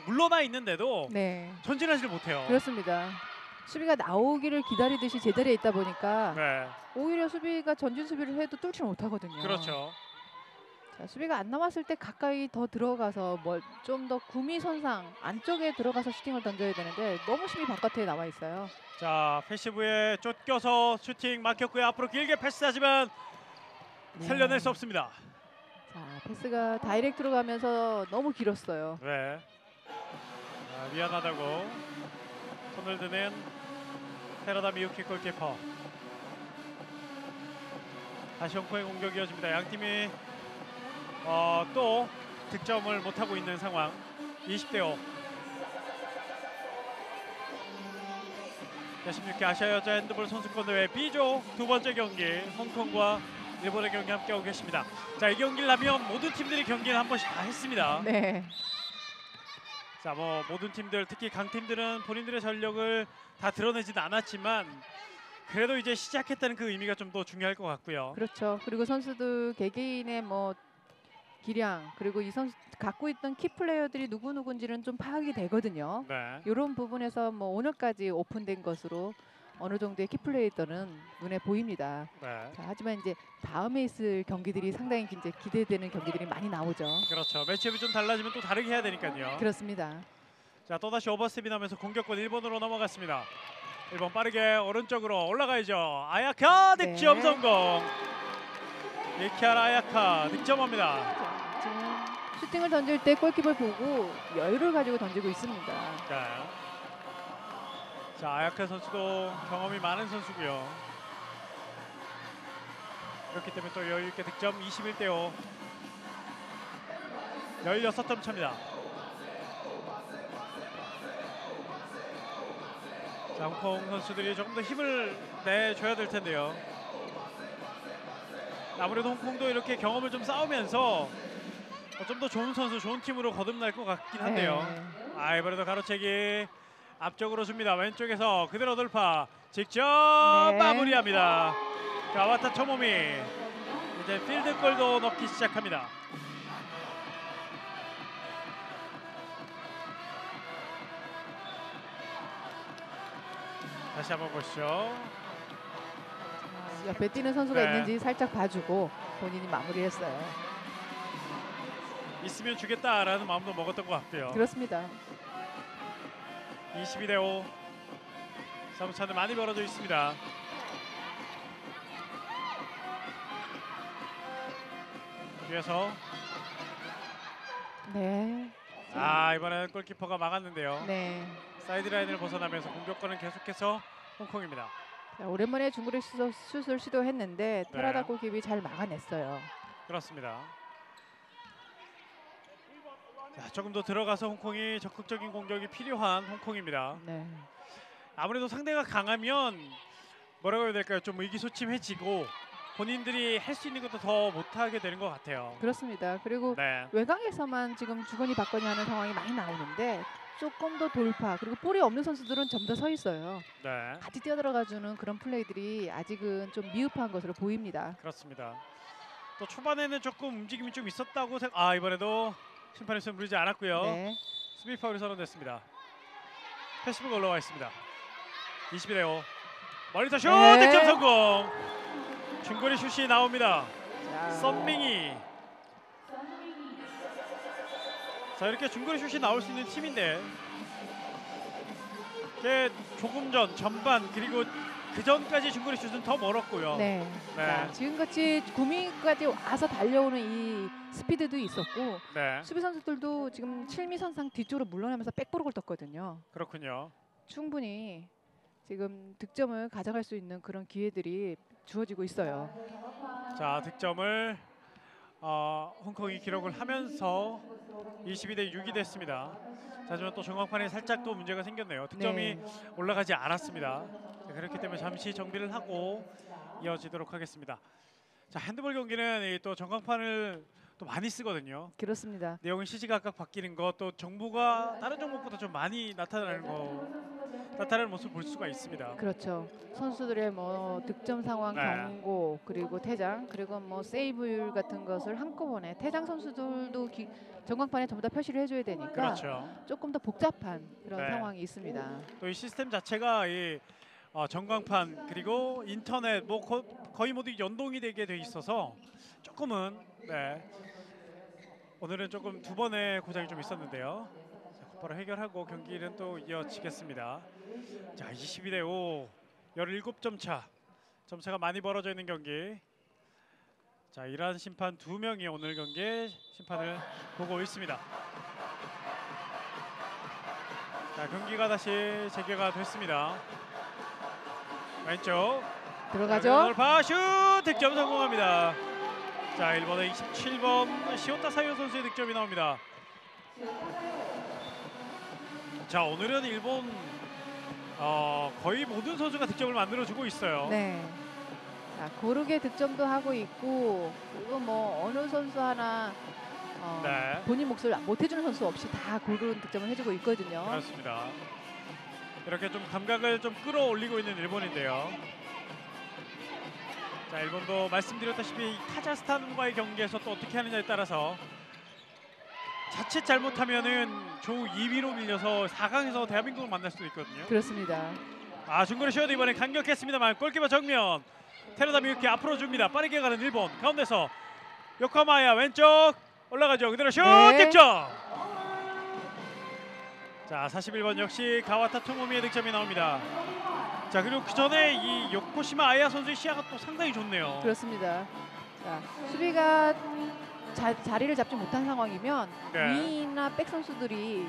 물러나 있는데도 네. 전진하지를 못해요. 그렇습니다. 수비가 나오기를 기다리듯이 제자리에 있다 보니까 네, 오히려 수비가 전진 수비를 해도 뚫지 못하거든요. 그렇죠. 자, 수비가 안 나왔을 때 가까이 더 들어가서 좀 더 구미 선상 안쪽에 들어가서 슈팅을 던져야 되는데 너무 심히 바깥에 나와 있어요. 자, 패시브에 쫓겨서 슈팅 막혔고요. 앞으로 길게 패스하지만 네. 살려낼 수 없습니다. 자, 패스가 다이렉트로 가면서 너무 길었어요. 네. 미안하다고 손을 드는 테라다 미유키 골키퍼. 다시 홍콩의 공격이 이어집니다. 양팀이 또 득점을 못하고 있는 상황. 20대5. 16회 아시아 여자 핸드볼 선수권 대회 B조 두 번째 경기 홍콩과 일본의 경기 함께하고 계십니다. 자, 이 경기를 하면 모든 팀들이 경기를 한 번씩 다 했습니다. 네. 자, 뭐 모든 팀들 특히 강팀들은 본인들의 전력을 다 드러내지는 않았지만 그래도 이제 시작했다는 그 의미가 좀 더 중요할 것 같고요. 그렇죠. 그리고 선수들 개개인의 뭐 기량 그리고 이 선수 갖고 있던 키 플레이어들이 누구누구인지는 좀 파악이 되거든요. 네. 이런 부분에서 뭐 오늘까지 오픈된 것으로 어느 정도의 키 플레이어들은 눈에 보입니다. 네. 자, 하지만 이제 다음에 있을 경기들이 상당히 이제 기대되는 경기들이 많이 나오죠. 그렇죠. 매치업이 좀 달라지면 또 다르게 해야 되니까요. 그렇습니다. 자, 또다시 오버스텝이 나면서 공격권 일본으로 넘어갔습니다. 일본 빠르게 오른쪽으로 올라가야죠. 아야카 득점 네. 성공. 이키하라 아야카 득점합니다. 자, 지금 슈팅을 던질 때 골키퍼를 보고 여유를 가지고 던지고 있습니다. 자, 아야카 선수도 경험이 많은 선수고요. 그렇기 때문에 또 여유 있게 득점 21대5. 16점 차입니다. 자, 홍콩 선수들이 조금 더 힘을 내줘야 될 텐데요. 아무래도 홍콩도 이렇게 경험을 좀 쌓으면서 좀 더 좋은 선수, 좋은 팀으로 거듭날 것 같긴 한데요. 네. 이번에도 가로채기 앞쪽으로 줍니다. 왼쪽에서 그대로 돌파. 직접 네. 마무리합니다. 가와타 토모미 이제 필드골도 넣기 시작합니다. 다시 한번 보시죠. 옆에 뛰는 선수가 네. 있는지 살짝 봐주고 본인이 마무리했어요. 있으면 주겠다라는 마음도 먹었던 것 같고요. 그렇습니다. 22대5. 서브차는 많이 벌어져 있습니다. 뒤에서 네. 이번에는 골키퍼가 막았는데요. 네. 사이드라인을 벗어나면서 공격권은 계속해서 홍콩입니다. 자, 오랜만에 중거리 슛을 시도했는데 테라다 골키퍼이 잘 막아냈어요. 그렇습니다. 자, 조금 더 들어가서 홍콩이 적극적인 공격이 필요한 홍콩입니다. 네. 아무래도 상대가 강하면 뭐라고 해야 될까요? 좀 의기소침해지고 본인들이 할 수 있는 것도 더 못하게 되는 것 같아요. 그렇습니다. 그리고 네, 외곽에서만 지금 주거니 받거니 하는 상황이 많이 나오는데 조금 더 돌파 그리고 볼이 없는 선수들은 좀 더 서 있어요. 네, 같이 뛰어들어가주는 그런 플레이들이 아직은 좀 미흡한 것으로 보입니다. 그렇습니다. 또 초반에는 조금 움직임이 좀 있었다고 생각. 이번에도 심판의 손 부르지 않았고요. 네. 수비 파울이 선언됐습니다. 패스브가 올라와 있습니다. 22대5. 멀리서 슛! 네. 득점 성공! 중거리 슛이 나옵니다. 자, 썬밍이. 자, 이렇게 중거리 슛이 나올 수 있는 팀인데 이게 조금 전반 그리고 그 전까지 중거리 슛은 더 멀었고요. 네. 네. 자, 지금같이 구미까지 와서 달려오는 이 스피드도 있었고 네, 수비 선수들도 지금 7미 선상 뒤쪽으로 물러나면서 백브록을 떴거든요. 그렇군요. 충분히 지금 득점을 가져갈 수 있는 그런 기회들이 주어지고 있어요. 자, 득점을 홍콩이 기록을 하면서 22대6이 됐습니다. 자, 하지만 또 중앙판에 살짝 또 문제가 생겼네요. 득점이 올라가지 않았습니다. 자, 그렇기 때문에 잠시 정비를 하고 이어지도록 하겠습니다. 자, 핸드볼 경기는 또 전광판을 또 많이 쓰거든요. 그렇습니다. 내용이 시시각각 바뀌는 것, 또 정보가 다른 종목보다 좀 많이 나타나는 모습을 볼 수가 있습니다. 그렇죠. 선수들의 뭐 득점 상황, 네. 경고, 그리고 퇴장, 그리고 뭐 세이브율 같은 것을 한꺼번에 퇴장 선수들도 전광판에 전부 다 표시를 해줘야 되니까 그렇죠. 조금 더 복잡한 그런 네. 상황이 있습니다. 또 이 시스템 자체가 이 전광판 그리고 인터넷 뭐 거의 모두 연동이 되게 돼 있어서 조금은 오늘은 조금 두 번의 고장이 좀 있었는데요. 자, 곧바로 해결하고 경기는 또 이어지겠습니다. 자, 22대5 17점 차. 점차가 많이 벌어져 있는 경기. 자, 이란 심판 2명이 오늘 경기에 심판을 보고 있습니다. 자, 경기가 다시 재개가 됐습니다. 왼쪽 들어가죠. 돌파 슛! 득점 성공합니다. 자, 일본의 27번 시오타 사요 선수의 득점이 나옵니다. 자, 오늘은 일본 거의 모든 선수가 득점을 만들어주고 있어요. 네. 자, 고르게 득점도 하고 있고 그리고 뭐 어느 선수 하나 네. 본인 몫을 못 해주는 선수 없이 다 고른 득점을 해주고 있거든요. 그렇습니다. 이렇게 좀 감각을 좀 끌어올리고 있는 일본인데요. 자, 일본도 말씀드렸다시피 카자흐스탄과의 경기에서 또 어떻게 하느냐에 따라서 자칫 잘못하면은 조 2위로 밀려서 4강에서 대한민국을 만날 수도 있거든요. 그렇습니다. 중거리 슛 이번에 강력했습니다만 골키퍼 정면 테르다 미유키 앞으로 줍니다. 빠르게 가는 일본 가운데서 요코하마야 왼쪽 올라가죠. 그대로 슛 네. 득점. 자, 41번 역시 가와타 토모미의 득점이 나옵니다. 자, 그리고 그 전에 이 요코시마 아야 선수의 시야가 또 상당히 좋네요. 그렇습니다. 자, 수비가 자리를 잡지 못한 상황이면 네. 윙이나 백 선수들이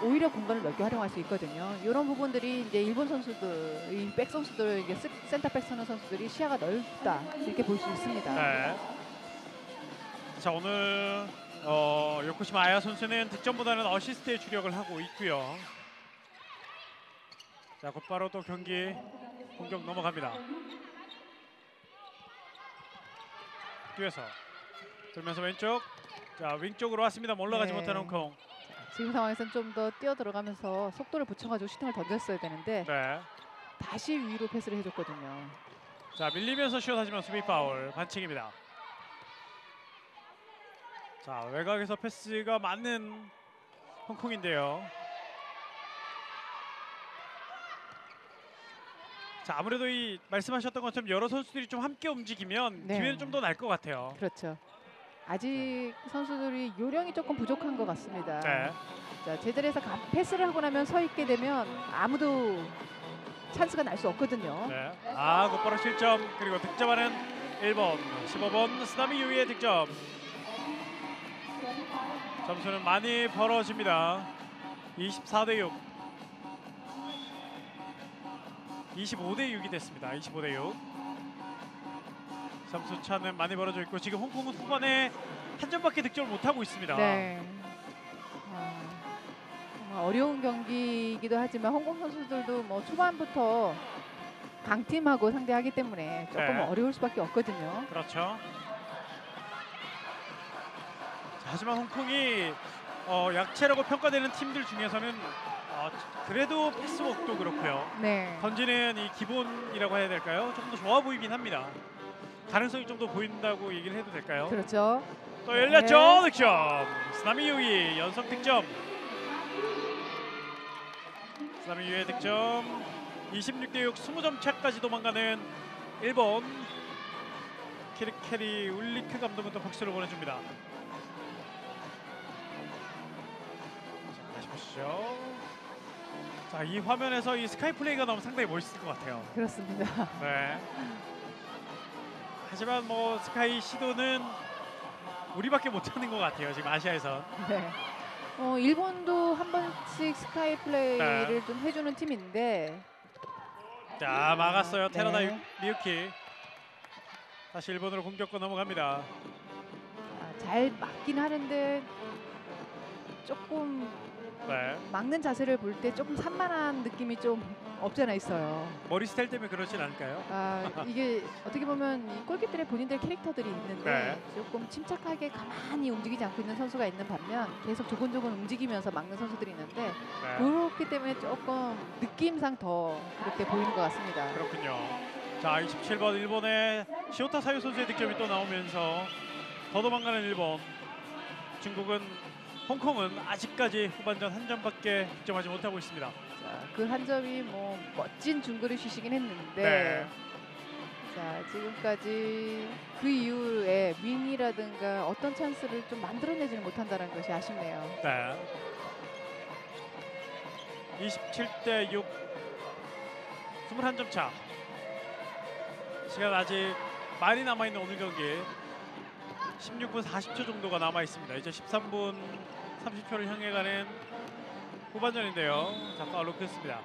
오히려 공간을 넓게 활용할 수 있거든요. 이런 부분들이 이제 일본 선수들, 이 백 선수들, 이게 센터백 서는 선수들이 시야가 넓다 이렇게 볼 수 있습니다. 네. 자, 오늘 요코시마 아야 선수는 득점보다는 어시스트에 주력을 하고 있고요. 자, 곧바로 또 경기 공격 넘어갑니다. 뒤에서 돌면서 왼쪽, 자 윙 쪽으로 왔습니다. 올라가지 네. 못하는 홍콩. 지금 상황에서는 좀 더 뛰어 들어가면서 속도를 붙여가지고 슈팅을 던졌어야 되는데 네. 다시 위로 패스를 해줬거든요. 자, 밀리면서 슛 하지만 수비 파울, 반칙입니다. 자, 외곽에서 패스가 맞는 홍콩인데요. 자, 아무래도 이 말씀하셨던 것처럼 여러 선수들이 좀 함께 움직이면 네. 기회는 좀 더 날 것 같아요. 그렇죠. 아직 선수들이 요령이 조금 부족한 것 같습니다. 네. 자, 제자리에서 패스를 하고 나면 서 있게 되면 아무도 찬스가 날 수 없거든요. 네. 아, 곧바로 실점, 그리고 득점하는 1번, 15번 스나미 유이의 득점. 점수는 많이 벌어집니다. 24대 6. 25대 6이 됐습니다. 25대 6. 점수 차는 많이 벌어져 있고 지금 홍콩은 후반에 한 점밖에 득점을 못 하고 있습니다. 네. 정말 어려운 경기이기도 하지만 홍콩 선수들도 뭐 초반부터 강팀하고 상대하기 때문에 조금 네. 어려울 수밖에 없거든요. 그렇죠. 자, 하지만 홍콩이 약체라고 평가되는 팀들 중에서는 그래도 패스웍도 그렇고요. 네. 던지는 이 기본이라고 해야 될까요? 조금 더 좋아 보이긴 합니다. 가능성이 좀 더 보인다고 얘기를 해도 될까요? 그렇죠. 또 열렸죠. 네. 득점. 스나미 유이 연속 득점. 스나미 유이의 득점. 26대 6 20점 차까지 도망가는 일본. 키르케리 울리크 감독은 또 박수를 보내줍니다. 자, 다시 보시죠. 자, 이 화면에서 이 스카이 플레이가 나오면 상당히 멋있을 것 같아요. 그렇습니다. 네. 하지만 뭐 스카이 시도는 우리밖에 못하는 것 같아요. 지금 아시아에서. 네. 일본도 한 번씩 스카이 플레이를 네. 좀 해주는 팀인데 자, 막았어요. 테라다 네. 미유키. 다시 일본으로 공격권 넘어갑니다. 잘 막긴 하는데 조금 네. 막는 자세를 볼 때 조금 산만한 느낌이 좀 없지 않아 있어요. 머리 스타일 때문에 그러진 않을까요? 이게 어떻게 보면 이 골키들의 본인들의 캐릭터들이 있는데 네. 조금 침착하게 가만히 움직이지 않고 있는 선수가 있는 반면 계속 조곤조곤 움직이면서 막는 선수들이 있는데 네. 그렇기 때문에 조금 느낌상 더 그렇게 보이는 것 같습니다. 그렇군요. 자, 27번 일본의 시오타 사유 선수의 득점이 또 나오면서 더 도망가는 일본. 중국은 홍콩은 아직까지 후반전 한 점밖에 득점하지 못하고 있습니다. 그 한 점이 뭐 멋진 중거리슛이긴 했는데 네. 자, 지금까지 그 이후에 윙이라든가 어떤 찬스를 좀 만들어내지는 못한다는 것이 아쉽네요. 네. 27대 6. 21점 차. 시간 아직 많이 남아있는 오늘 경기. 16분 40초 정도가 남아 있습니다. 이제 13분 30초를 향해 가는 후반전인데요. 자, 파울로 끊습니다.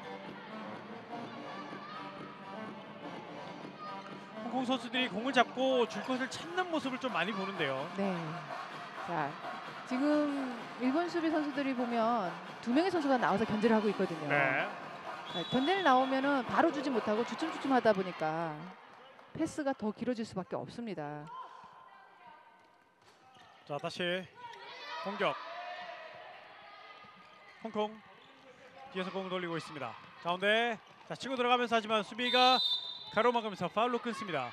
홍콩 선수들이 공을 잡고 줄 것을 찾는 모습을 좀 많이 보는데요. 네. 자, 지금 일본 수비 선수들이 보면 두 명의 선수가 나와서 견제를 하고 있거든요. 네. 자, 견제를 나오면은 바로 주지 못하고 주춤주춤 하다 보니까 패스가 더 길어질 수밖에 없습니다. 자, 다시 공격. 홍콩 뒤에서 공을 돌리고 있습니다. 가운데 자, 치고 들어가면서 하지만 수비가 가로막으면서 파울로 끊습니다.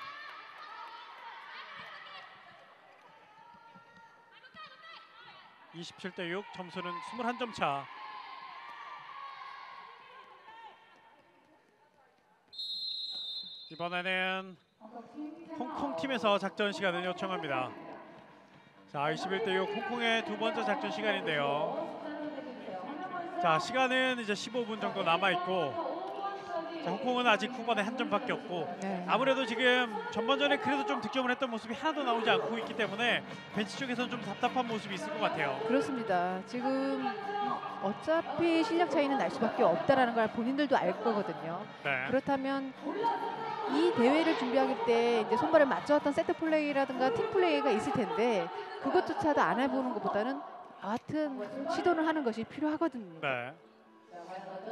(27대 6) 점수는 21점 차. 이번에는 홍콩 팀에서 작전 시간을 요청합니다. 자, 21대 6 홍콩의 두 번째 작전 시간인데요. 자, 시간은 이제 15분 정도 남아 있고, 자, 자, 홍콩은 아직 후반에 한 점밖에 없고 네. 아무래도 지금 전반전에 그래도 좀 득점을 했던 모습이 하나도 나오지 않고 있기 때문에 벤치 쪽에서는 좀 답답한 모습이 있을 것 같아요. 그렇습니다. 지금 어차피 실력 차이는 날 수밖에 없다라는 걸 본인들도 알 거거든요. 네. 그렇다면 이 대회를 준비하기 때 이제 손발을 맞춰왔던 세트 플레이라든가 팀 플레이가 있을 텐데 그것조차도 안 해보는 것보다는 여하튼 시도를 하는 것이 필요하거든요. 네.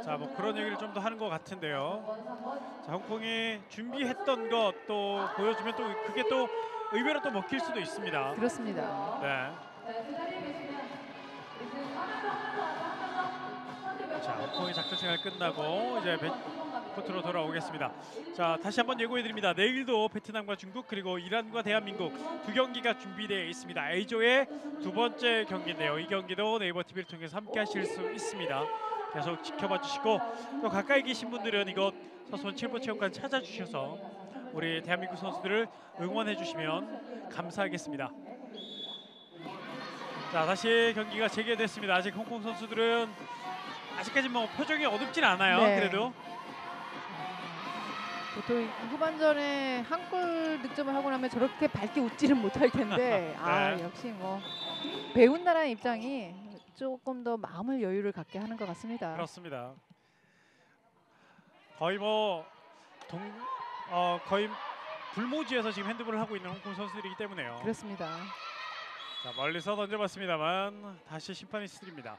자, 뭐 그런 얘기를 좀 더 하는 것 같은데요. 자, 홍콩이 준비했던 것 또 보여주면 또 그게 또 의외로 또 먹힐 수도 있습니다. 그렇습니다. 네. 자, 홍콩의 작전 시간이 끝나고 이제 코트로 돌아오겠습니다. 자, 다시 한번 예고해드립니다. 내일도 베트남과 중국 그리고 이란과 대한민국 두 경기가 준비되어 있습니다. A조의 두 번째 경기인데요. 이 경기도 네이버 TV를 통해서 함께하실 수 있습니다. 계속 지켜봐 주시고 또 가까이 계신 분들은 이곳 서수원 칠보체육관 찾아주셔서 우리 대한민국 선수들을 응원해 주시면 감사하겠습니다. 자, 다시 경기가 재개됐습니다. 아직 홍콩 선수들은 아직까지 뭐 표정이 어둡진 않아요. 네. 그래도 보통 후반전에 한 골 득점을 하고 나면 저렇게 밝게 웃지는 못할 텐데 아 네. 역시 뭐 배운 나라의 입장이 조금 더 마음을 여유를 갖게 하는 것 같습니다. 그렇습니다. 거의 뭐 거의 불모지에서 지금 핸드볼을 하고 있는 홍콩 선수들이기 때문에요. 그렇습니다. 자, 멀리서 던져봤습니다만 다시 심판이 쓰립니다.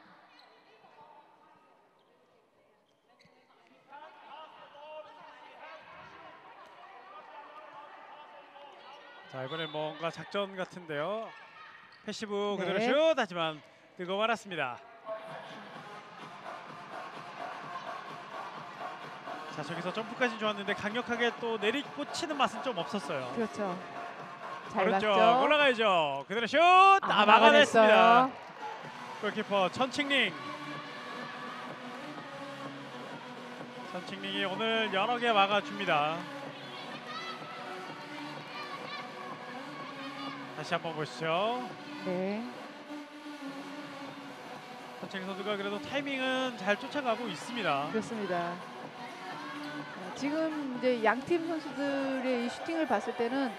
자, 이번엔 뭔가 작전 같은데요. 패시브 그대로 네. 슛 하지만 뜨거 말았습니다. 자, 저기서 점프까지 좋았는데 강력하게 또 내리꽂히는 맛은 좀 없었어요. 그렇죠. 잘 오른쪽 봤죠. 올라가야죠. 그대로 슛! 아, 막아냈습니다. 막아냈어요. 골키퍼 천칭링. 천칭링이 오늘 여러 개 막아줍니다. 다시 한번 보시죠. 네. 천칭링 선수가 그래도 타이밍은 잘 쫓아가고 있습니다. 그렇습니다. 지금 이제 양팀 선수들의 이 슈팅을 봤을 때는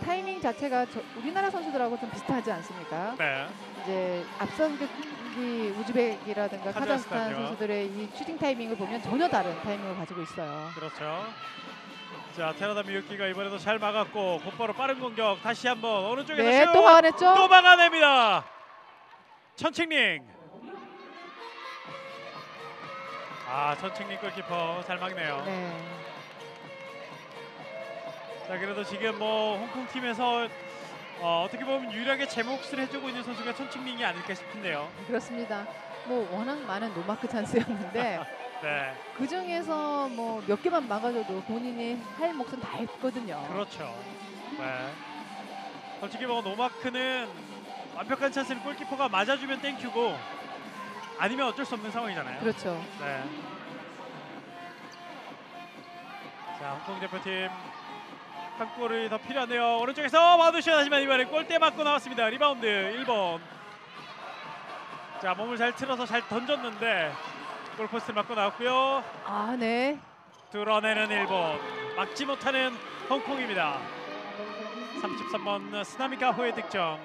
타이밍 자체가 우리나라 선수들하고 좀 비슷하지 않습니까? 네. 이제 앞선 경기 우즈벡이라든가 카자흐스탄 카자흐스탄이요. 선수들의 이 슈팅 타이밍을 보면 전혀 다른 타이밍을 가지고 있어요. 그렇죠. 자, 테라다 미유키가 이번에도 잘 막았고 곧바로 빠른 공격. 다시 한번 오른쪽에서 네, 슛! 또 막아냈죠? 또 막아냅니다. 천칭링. 아, 천칭링 골키퍼 잘 막네요. 네. 자, 그래도 지금 뭐 홍콩 팀에서 어떻게 보면 유일하게 제 몫을 해주고 있는 선수가 천칭링이 아닐까 싶은데요. 그렇습니다. 뭐 워낙 많은 노마크 찬스였는데 네, 그 중에서 뭐 몇 개만 막아줘도 본인이 할 몫은 다 했거든요. 그렇죠. 네. 솔직히 뭐 노마크는 완벽한 찬스를 골키퍼가 맞아주면 땡큐고 아니면 어쩔 수 없는 상황이잖아요. 그렇죠. 네. 자, 홍콩 대표팀 한 골이 더 필요하네요. 오른쪽에서 마우드슛 하지만 이번에 골대 맞고 나왔습니다. 리바운드 1번. 자, 몸을 잘 틀어서 잘 던졌는데 골포스트를 맞고 나왔고요. 아, 네. 뚫어내는 일본. 막지 못하는 홍콩입니다. 33번 스나미카호의 득점.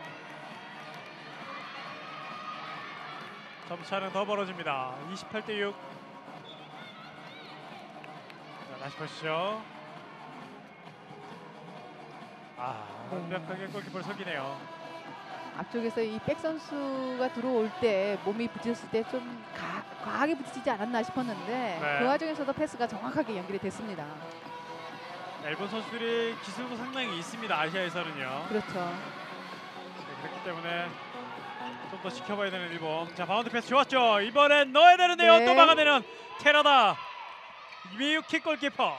점차는 더 벌어집니다. 28대6. 자, 다시 보시죠. 아, 완벽하게 골키퍼를 속이네요. 앞쪽에서 이 백 선수가 들어올 때 몸이 부딪혔을 때 좀 과하게 부딪히지 않았나 싶었는데 네. 그 와중에서도 패스가 정확하게 연결이 됐습니다. 일본 선수들이 기술도 상당히 있습니다. 아시아에서는요. 그렇죠. 네, 그렇기 때문에 좀 더 지켜봐야 되는 일본. 자, 바운드 패스 좋았죠. 이번엔 넣어야 되는데요. 네. 또 막아내는 테라다 미유키 골키퍼.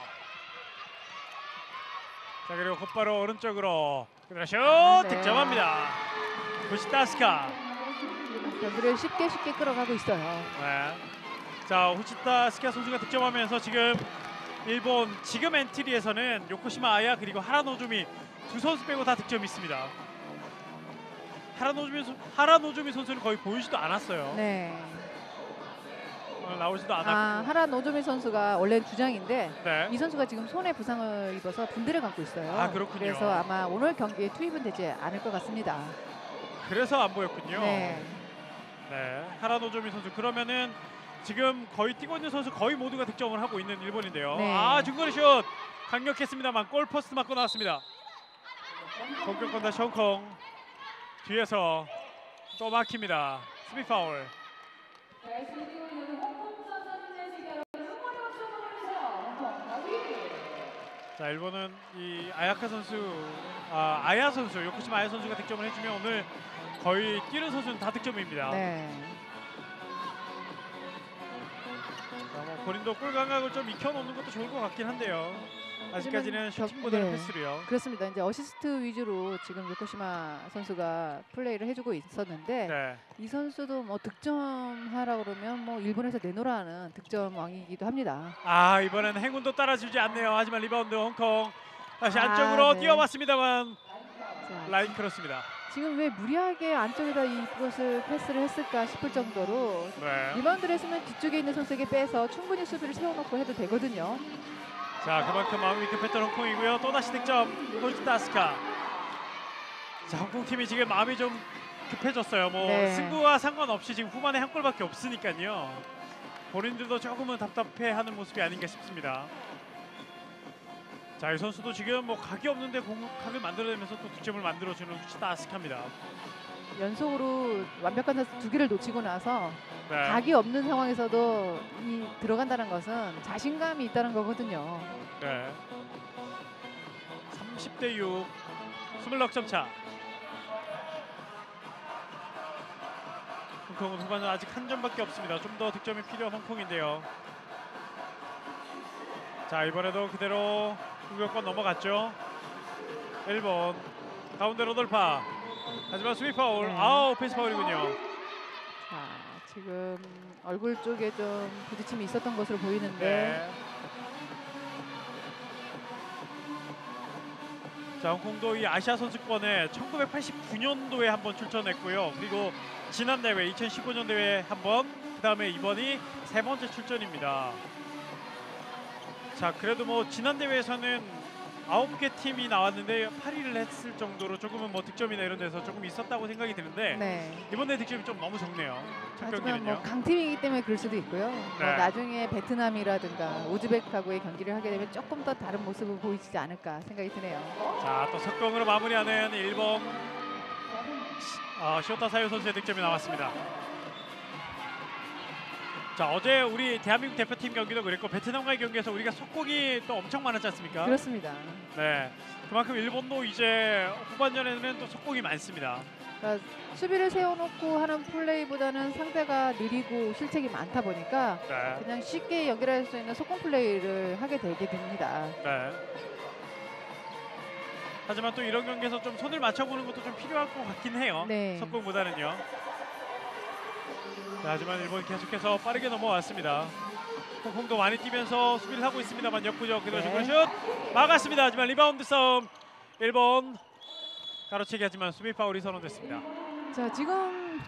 자, 그리고 곧바로 오른쪽으로 그대로 슛 네. 득점합니다. 후시타스카. 경기를 쉽게 끌어가고 있어요. 네. 자, 후시타스카 선수가 득점하면서 지금 일본 지금 엔트리에서는 요코시마 아야 그리고 하라노조미 두 선수 빼고 다 득점이 있습니다. 하라노조미 선수는 거의 보이지도 않았어요. 네. 오늘 나오지도 않았고. 하라 노조미 선수가 원래 주장인데 네. 이 선수가 지금 손에 부상을 입어서 분대를 갖고 있어요. 아, 그렇군요. 그래서 아마 오늘 경기에 투입은 되지 않을 것 같습니다. 그래서 안 보였군요. 네. 네, 하라노조미 선수. 그러면은 지금 거의 뛰고 있는 선수 거의 모두가 득점을 하고 있는 일본인데요. 네. 아, 중거리 슛 강력했습니다만 골포스트 맞고 나왔습니다. 공격권 다시 홍콩. 뒤에서 또 막힙니다. 수비 파울. 자, 일본은 이 아야카 선수, 아야 선수, 요코시마 아야 선수가 득점을 해주면 오늘 거의 뛰는 선수는 다 득점입니다. 네. 자, 뭐 본인도 골 감각을 좀 익혀놓는 것도 좋을 것 같긴 한데요. 아직까지는 하지만 슈팅보다는 네. 패스로요. 그렇습니다. 이제 어시스트 위주로 지금 요코시마 선수가 플레이를 해주고 있었는데 네. 이 선수도 뭐 득점하라 그러면 뭐 일본에서 내놓으라는 득점 왕이기도 합니다. 아, 이번에는 행운도 따라주지 않네요. 하지만 리바운드 홍콩 다시 아, 안쪽으로 네. 뛰어봤습니다만 자, 라인 크로스입니다. 지금 왜 무리하게 안쪽에다 이것을 패스를 했을까 싶을 정도로 네. 리바운드를 했으면 뒤쪽에 있는 선수에게 빼서 충분히 수비를 세워놓고 해도 되거든요. 자, 그만큼 마음이 급했던 홍콩이고요. 또다시 득점 홀츠다스카. 자, 홍콩 팀이 지금 마음이 좀 급해졌어요. 뭐 네. 승부와 상관없이 지금 후반에 한 골밖에 없으니까요. 본인들도 조금은 답답해하는 모습이 아닌가 싶습니다. 자, 이 선수도 지금 뭐 각이 없는데 각을 만들어내면서 또 득점을 만들어주는 홀츠다스카입니다. 연속으로 완벽한 찬스 2개를 놓치고 나서 네. 각이 없는 상황에서도 이 들어간다는 것은 자신감이 있다는 거거든요. 네. 30대 6, 20점 차. 홍콩은 후반은 아직 한 점밖에 없습니다. 좀 더 득점이 필요한 홍콩인데요. 자, 이번에도 그대로 공격권 넘어갔죠. 1번 가운데로 돌파. 하지만 수비 파울. 네. 오펜스 파울이군요. 자, 지금 얼굴 쪽에 좀 부딪힘이 있었던 것으로 보이는데 네. 자, 홍콩도 이 아시아 선수권에 1989년도에 한번 출전했고요. 그리고 지난 대회 2015년 대회 한번, 그다음에 이번이 3번째 출전입니다. 자, 그래도 뭐 지난 대회에서는 9개 팀이 나왔는데 8위를 했을 정도로 조금은 뭐 득점이나 이런 데서 조금 있었다고 생각이 드는데 네. 이번에 득점이 좀 너무 적네요. 첫 하지만 경기는요. 뭐 강팀이기 때문에 그럴 수도 있고요. 뭐 네. 나중에 베트남이라든가 우즈벡하고의 경기를 하게 되면 조금 더 다른 모습을 보이지 않을까 생각이 드네요. 자, 또 석공으로 마무리하는 일본 시오타 사유 선수의 득점이 나왔습니다. 자, 어제 우리 대한민국 대표팀 경기도 그랬고 베트남과의 경기에서 우리가 속공이 또 엄청 많았지 않습니까? 그렇습니다. 네, 그만큼 일본도 이제 후반전에는 또 속공이 많습니다. 그러니까 수비를 세워놓고 하는 플레이보다는 상대가 느리고 실책이 많다 보니까 네, 그냥 쉽게 연결할 수 있는 속공 플레이를 하게 되게 됩니다. 네. 하지만 또 이런 경기에서 좀 손을 맞춰보는 것도 좀 필요할 것 같긴 해요. 네. 속공보다는요. 자, 하지만 일본 계속해서 빠르게 넘어왔습니다. 홍콩도 많이 뛰면서 수비를 하고 있습니다만 역부족. 그대로 네. 슛 막았습니다. 하지만 리바운드 싸움 일본 가로채기. 하지만 수비 파울이 선언됐습니다. 자, 지금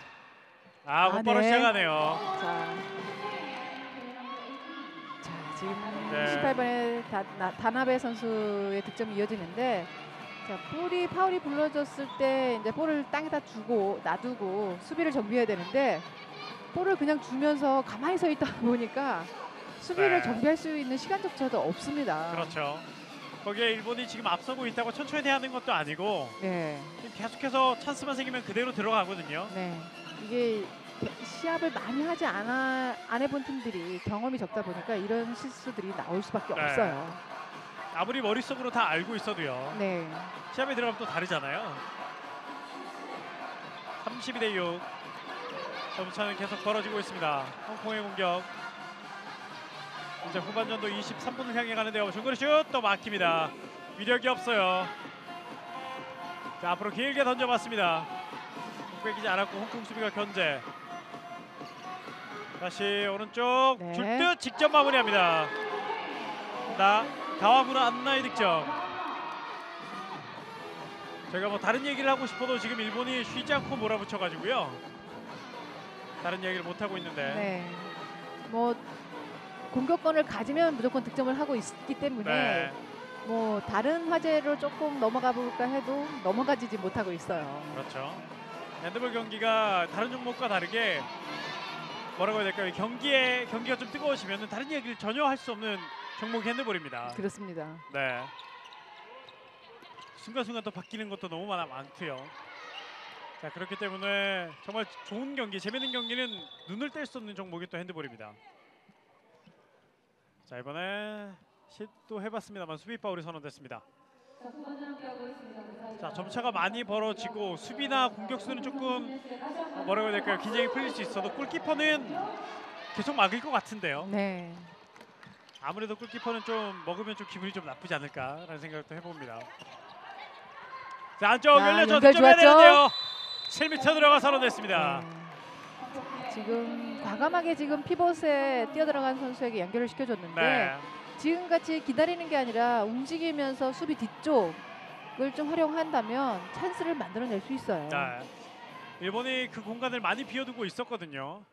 곧바로 네. 시작하네요. 자, 지금 네. 18번의 다나베 선수의 득점이 이어지는데, 자, 파울이 불러졌을 때 이제 볼을 땅에다 놔두고 수비를 정비해야 되는데 볼을 그냥 주면서 가만히 서 있다 보니까 수비를 네. 정비할 수 있는 시간조차도 없습니다. 그렇죠. 거기에 일본이 지금 앞서고 있다고 천천히 하는 것도 아니고 네, 지금 계속해서 찬스만 생기면 그대로 들어가거든요. 네. 이게 시합을 많이 하지 안 해본 팀들이 경험이 적다 보니까 이런 실수들이 나올 수밖에 네. 없어요. 아무리 머릿속으로 다 알고 있어도요. 네. 시합에 들어가면 또 다르잖아요. 32대 6. 점차는 계속 벌어지고 있습니다. 홍콩의 공격. 이제 후반전도 23분을 향해 가는데요. 중거리 슛 또 막힙니다. 위력이 없어요. 자, 앞으로 길게 던져봤습니다. 뺏기지 않았고 홍콩 수비가 견제. 다시 오른쪽 네. 줄 듯 직접 마무리합니다. 가와무라 안나의 득점. 제가 뭐 다른 얘기를 하고 싶어도 지금 일본이 쉬지 않고 몰아붙여가지고요. 다른 얘기를 못 하고 있는데. 네. 뭐 공격권을 가지면 무조건 득점을 하고 있기 때문에 네. 뭐 다른 화제로 조금 넘어가 볼까 해도 넘어가지지 못하고 있어요. 그렇죠. 핸드볼 경기가 다른 종목과 다르게 뭐라고 해야 될까요? 경기가 좀 뜨거워지면 다른 얘기를 전혀 할 수 없는 종목이 핸드볼입니다. 그렇습니다. 네. 순간순간 또 바뀌는 것도 너무 많고요. 자, 그렇기 때문에 정말 좋은 경기, 재밌는 경기는 눈을 뗄 수 없는 종목이 또 핸드볼입니다. 자, 이번에 시도해봤습니다만 수비 파울이 선언됐습니다. 자, 점차가 많이 벌어지고 수비나 공격수는 조금 뭐라고 해야 될까요? 긴장이 풀릴 수 있어도 골키퍼는 계속 막을 것 같은데요. 네. 아무래도 골키퍼는 좀 먹으면 좀 기분이 좀 나쁘지 않을까라는 생각도 해봅니다. 자, 안쪽 자, 열려줘 연결 득점해야 좋았죠? 되는데요. 7m 들어가 선언됐습니다. 네. 지금 과감하게 지금 피봇에 뛰어들어간 선수에게 연결을 시켜줬는데 네. 지금같이 기다리는 게 아니라 움직이면서 수비 뒤쪽을 좀 활용한다면 찬스를 만들어낼 수 있어요. 네. 일본이 그 공간을 많이 비워두고 있었거든요.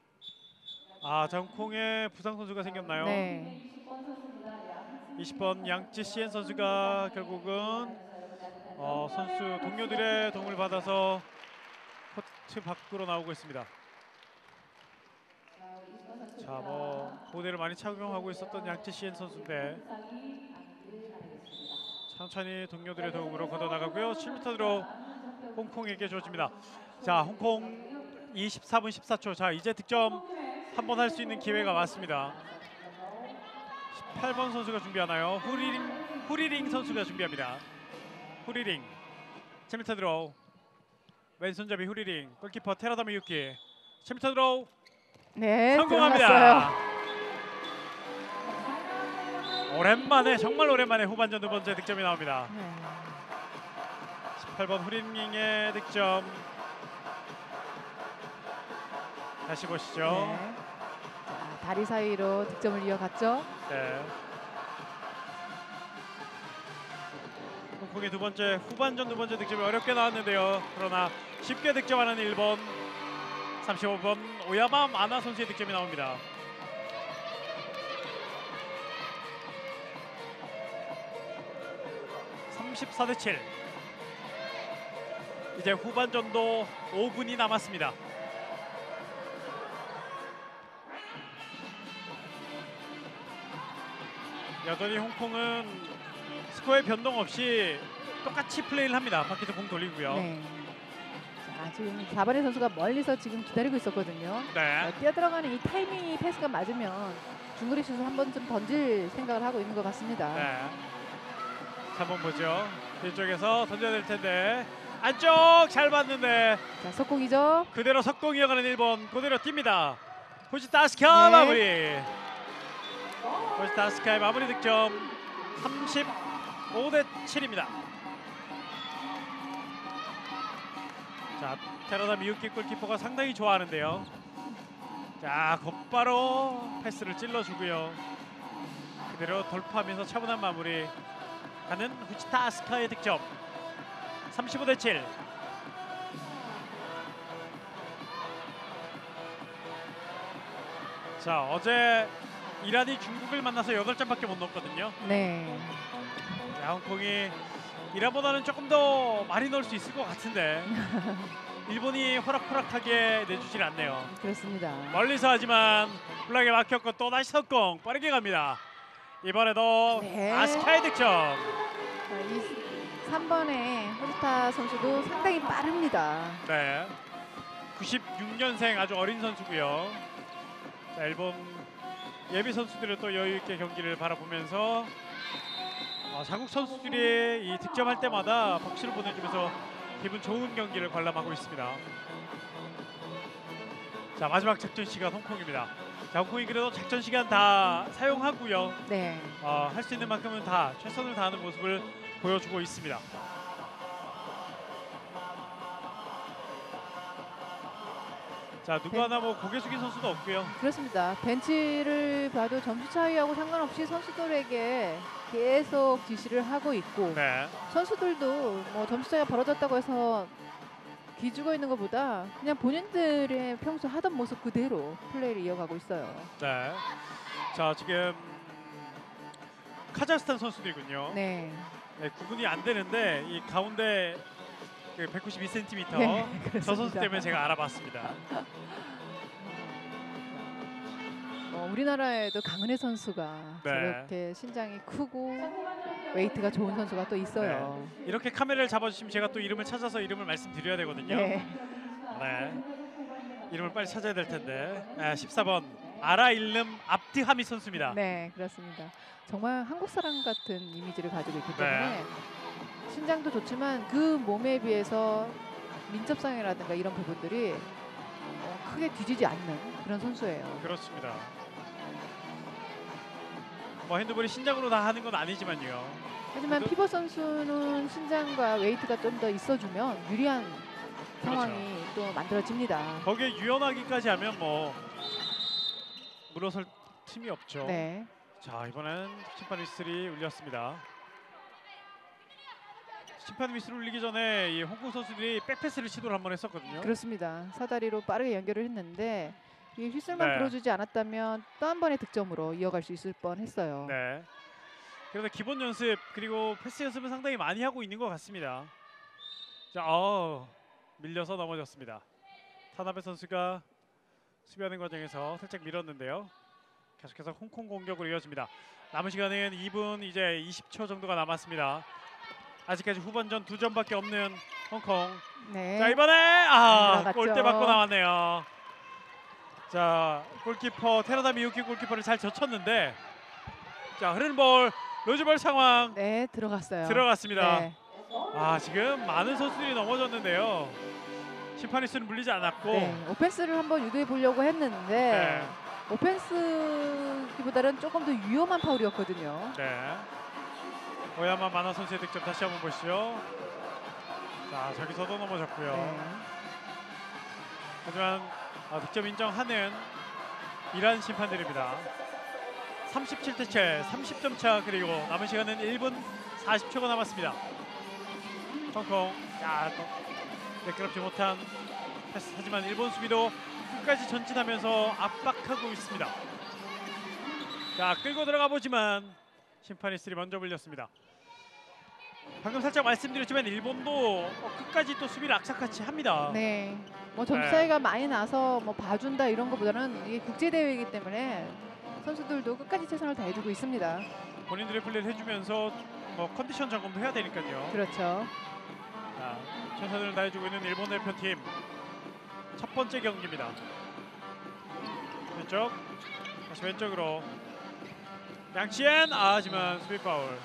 아, 장콩에 부상 선수가 생겼나요? 네. 20번 양지 시엔 선수가 결국은 선수 동료들의 도움을 받아서 코트 밖으로 나오고 있습니다. 자, 뭐 보대를 많이 착용하고 있었던 양지 시엔 선수인데 천천히 동료들의 도움으로 걷어나가고요. 7m로 홍콩에게 주어집니다. 자, 홍콩 24분 14초. 자, 이제 득점 한 번 할 수 있는 기회가 왔습니다. 18번 선수가 준비하나요? 후리링 선수가 준비합니다. 후리링 7m 드로우, 왼손잡이 후리링, 골키퍼 테라다 미유키 7m 드로우 네, 성공합니다. 들어갔어요. 오랜만에, 정말 오랜만에 후반전 두 번째 득점이 나옵니다. 네. 18번 후리링의 득점. 다시 보시죠. 네. 자, 다리 사이로 득점을 이어갔죠. 네. 홍콩의 후반전 두 번째 득점이 어렵게 나왔는데요. 그러나 쉽게 득점하는 일본. 35번 오야마 마나 선수의 득점이 나옵니다. (34대 7). 이제 후반전도 5분이 남았습니다. 여전히 홍콩은 스코어의 변동 없이 똑같이 플레이를 합니다. 밖에서 공 돌리고요. 네. 자, 지금 4번의 선수가 멀리서 지금 기다리고 있었거든요. 네. 뛰어들어가는 이 타이밍이 패스가 맞으면 중거리 슛을 한 번쯤 던질 생각을 하고 있는 것 같습니다. 네. 자, 한번 보죠. 뒤쪽에서 던져야 될 텐데 안쪽 잘 봤는데 자, 속공이죠. 그대로 석공 이어가는 일본. 그대로 뜁니다. 후지타스카 네. 마무리. 후지타스카의 마무리 득점 35대 7입니다. 자, 테라다 미유키 골키퍼가 상당히 좋아하는데요. 자, 곧바로 패스를 찔러주고요. 그대로 돌파하면서 차분한 마무리 하는 후치타 아스카의 득점 35대 7. 자, 어제 이란이 중국을 만나서 8점밖에 못 넣었거든요. 네. 자, 홍콩이 이란보다는 조금 더 많이 넣을 수 있을 것 같은데 일본이 호락호락하게 내주질 않네요. 그렇습니다. 멀리서 하지만 블락에 막혔고 또 다시 석공 빠르게 갑니다. 이번에도 네. 아스카의 득점. 자, 이 3번의 호지타 선수도 상당히 빠릅니다. 네, 96년생 아주 어린 선수고요. 자, 일본 예비 선수들은 또 여유 있게 경기를 바라보면서 자국 선수들이 이 득점할 때마다 박수를 보내주면서 기분 좋은 경기를 관람하고 있습니다. 자, 마지막 작전 시간 홍콩입니다. 자, 홍콩이 그래도 작전 시간 다 사용하고요. 네. 할 수 있는 만큼은 다 최선을 다하는 모습을 보여주고 있습니다. 자, 누구 하나 뭐 고개 숙인 선수도 없고요. 그렇습니다. 벤치를 봐도 점수 차이하고 상관없이 선수들에게 계속 지시를 하고 있고 네, 선수들도 뭐 점수 차이가 벌어졌다고 해서 기죽어 있는 것보다 그냥 본인들의 평소 하던 모습 그대로 플레이를 이어가고 있어요. 네. 자, 지금 카자흐스탄 선수들이군요. 네. 네, 구분이 안 되는데 이 가운데 그 192cm 네, 저 선수 그렇습니다. 때문에 제가 알아봤습니다. 우리나라에도 강은혜 선수가 네. 저렇게 신장이 크고 웨이트가 좋은 선수가 또 있어요. 이렇게 카메라를 잡아주시면 제가 또 이름을 찾아서 이름을 말씀드려야 되거든요. 네. 네. 이름을 빨리 찾아야 될 텐데. 14번 아라일름 압드하미 선수입니다. 네, 그렇습니다. 정말 한국 사람 같은 이미지를 가지고 있기 네. 때문에 신장도 좋지만 그 몸에 비해서 민첩성이라든가 이런 부분들이 크게 뒤지지 않는 그런 선수예요. 그렇습니다. 뭐 핸드볼이 신장으로 다 하는 건 아니지만요. 하지만 그래도- 피버 선수는 신장과 웨이트가 좀 더 있어주면 유리한 상황이 그렇죠. 또 만들어집니다. 거기에 유연하기까지 하면 뭐 물러설 틈이 없죠. 네. 자, 이번엔 심판 휘슬이 울렸습니다. 심판 휘슬 울리기 전에 이 홍콩 선수들이 백패스를 시도를 한번 했었거든요. 그렇습니다. 사다리로 빠르게 연결을 했는데 이 휘슬만 네. 불어주지 않았다면 또 한 번의 득점으로 이어갈 수 있을 뻔했어요. 네. 그래서 기본 연습 그리고 패스 연습은 상당히 많이 하고 있는 것 같습니다. 자, 밀려서 넘어졌습니다. 타나베 선수가 수비하는 과정에서 살짝 밀었는데요. 계속해서 홍콩 공격으로 이어집니다. 남은 시간은 2분 이제 20초 정도가 남았습니다. 아직까지 후반전 2점밖에 없는 홍콩. 네. 자, 이번에 들어갔죠. 골대 맞고 나왔네요. 자, 골키퍼 테라다 미유키 골키퍼를 잘 젖혔는데 자, 흐르는 볼 로즈볼 상황 네, 들어갔어요. 들어갔습니다. 네. 지금 많은 선수들이 넘어졌는데요. 심판이 수는 물리지 않았고 네, 오펜스를 한번 유도해 보려고 했는데 네. 오펜스기보다는 조금 더 위험한 파울이었거든요. 네. 오야마 마나 선수의 득점 다시 한번 보시죠. 자, 저기서도 넘어졌고요. 네. 하지만 득점 인정하는 이란 심판들입니다. 37대 채 30점 차 그리고 남은 시간은 1분 40초가 남았습니다. 홍콩 매끄럽지 못한 패스 하지만 일본 수비도 끝까지 전진하면서 압박하고 있습니다. 자, 끌고 들어가 보지만 심판이 쓰리 먼저 불렸습니다. 방금 살짝 말씀드렸지만 일본도 끝까지 또 수비를 악착같이 합니다. 네. 뭐 점수 네. 차이가 많이 나서 뭐 봐준다 이런 것보다는 이게 국제 대회이기 때문에 선수들도 끝까지 최선을 다해주고 있습니다. 본인들의 플레이를 해주면서 뭐 컨디션 점검도 해야 되니까요. 그렇죠. 자, 최선을 다해주고 있는 일본 대표팀 첫 번째 경기입니다. 왼쪽 다시 왼쪽으로 양치엔 하지만 수비 파울.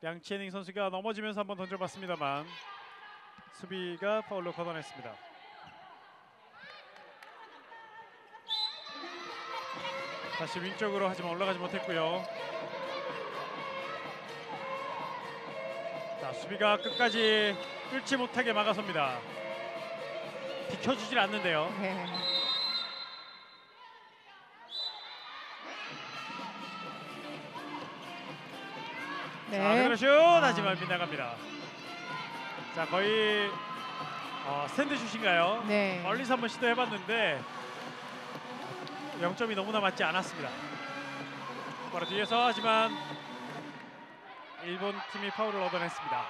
양치엔잉 선수가 넘어지면서 한번 던져봤습니다만 수비가 파울로 걷어냈습니다. 다시 윙쪽으로 하지만 올라가지 못했고요. 자, 수비가 끝까지 뚫지 못하게 막아섭니다. 비켜주질 않는데요. 네. 자, 그대로 슛! 하지만 빗나갑니다. 자, 거의 스탠드 슛인가요? 네. 멀리서 한번 시도해봤는데 0점이 너무나 맞지 않았습니다. 바로 뒤에서 하지만 일본 팀이 파울을 얻어냈습니다.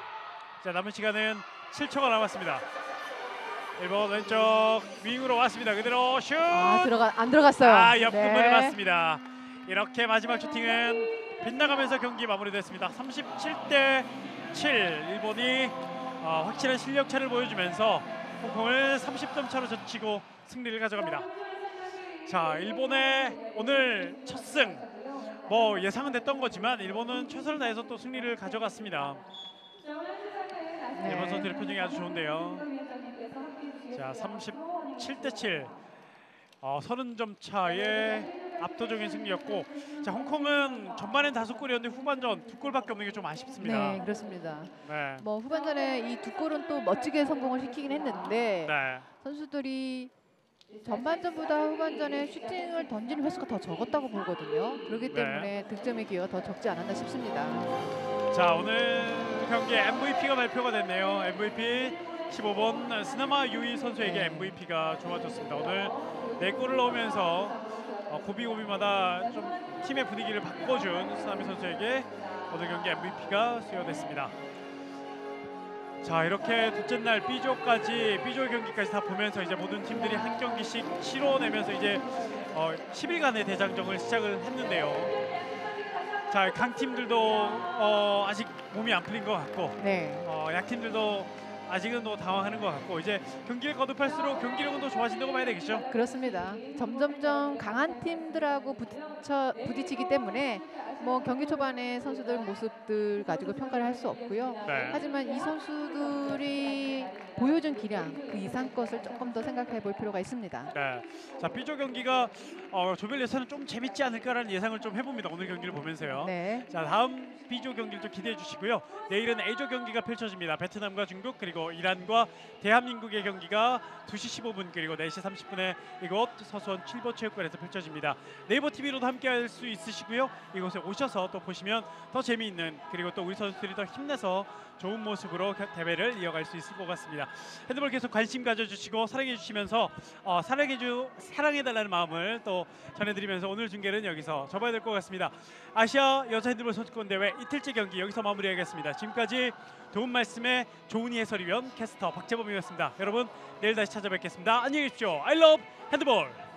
자, 남은 시간은 7초가 남았습니다. 일본 왼쪽 윙으로 왔습니다. 그대로 슛! 안 들어갔어요. 옆구멍을 맞습니다. 이렇게 마지막 슈팅은 빗나가면서 경기 마무리됐습니다. 37대 7 일본이 확실한 실력 차를 보여주면서 홍콩을 30점 차로 젖히고 승리를 가져갑니다. 자, 일본의 오늘 첫 승, 뭐 예상은 됐던 거지만 일본은 최선을 다해서 또 승리를 가져갔습니다. 네. 일본 선수들의 표정이 아주 좋은데요. 자, 37대 7 30점 차의 압도적인 승리였고, 자, 홍콩은 전반엔 5골이었는데 후반전 2골밖에 없는 게 좀 아쉽습니다. 네, 그렇습니다. 네. 뭐 후반전에 이 2골은 또 멋지게 성공을 시키긴 했는데 네. 선수들이 전반전보다 후반전에 슈팅을 던지는 횟수가 더 적었다고 보거든요. 그렇기 때문에 득점의 기회가 더 적지 않았나 싶습니다. 자, 오늘 경기 MVP가 발표가 됐네요. MVP 15번 스나마 유이 선수에게 네. MVP가 주어졌습니다. 오늘 4골을 넣으면서 고비고비마다 좀 팀의 분위기를 바꿔준 스나미 선수에게 오늘 경기 MVP가 수여됐습니다. 자, 이렇게 둘째 날 B조까지 B조 경기까지 다 보면서 이제 모든 팀들이 한 경기씩 치러내면서 이제 10일간의 대장정을 시작을 했는데요. 자, 강팀들도 아직 몸이 안 풀린 것 같고 네. 약팀들도 아직은 또 당황하는 것 같고 이제 경기를 거듭할수록 경기력은 더 좋아진다고 봐야 되겠죠. 그렇습니다. 점점점 강한 팀들하고 부딪히기 때문에 뭐 경기 초반에 선수들 모습들 가지고 평가를 할 수 없고요. 네. 하지만 이 선수들이 보여준 기량 그 이상 것을 조금 더 생각해 볼 필요가 있습니다. 네. 자, B조 경기가 조별 예선은 좀 재밌지 않을까라는 예상을 좀 해봅니다. 오늘 경기를 보면서요. 네. 자, 다음 B조 경기를 좀 기대해 주시고요. 내일은 A조 경기가 펼쳐집니다. 베트남과 중국 그리고 이란과 대한민국의 경기가 2시 15분 그리고 4시 30분에 이곳 서수원 7보 체육관에서 펼쳐집니다. 네이버 TV로도 함께할 수 있으시고요. 이곳에 오셔서 또 보시면 더 재미있는 그리고 또 우리 선수들이 더 힘내서 좋은 모습으로 대회를 이어갈 수 있을 것 같습니다. 핸드볼 계속 관심 가져주시고 사랑해 주시면서 사랑해달라는 마음을 또 전해드리면서 오늘 중계는 여기서 접어야 될 것 같습니다. 아시아 여자 핸드볼 선수권 대회 이틀째 경기 여기서 마무리하겠습니다. 지금까지 좋은 말씀에 좋은 해설위원 캐스터 박재범이었습니다. 여러분 내일 다시 찾아뵙겠습니다. 안녕히 계십시오. I love 핸드볼.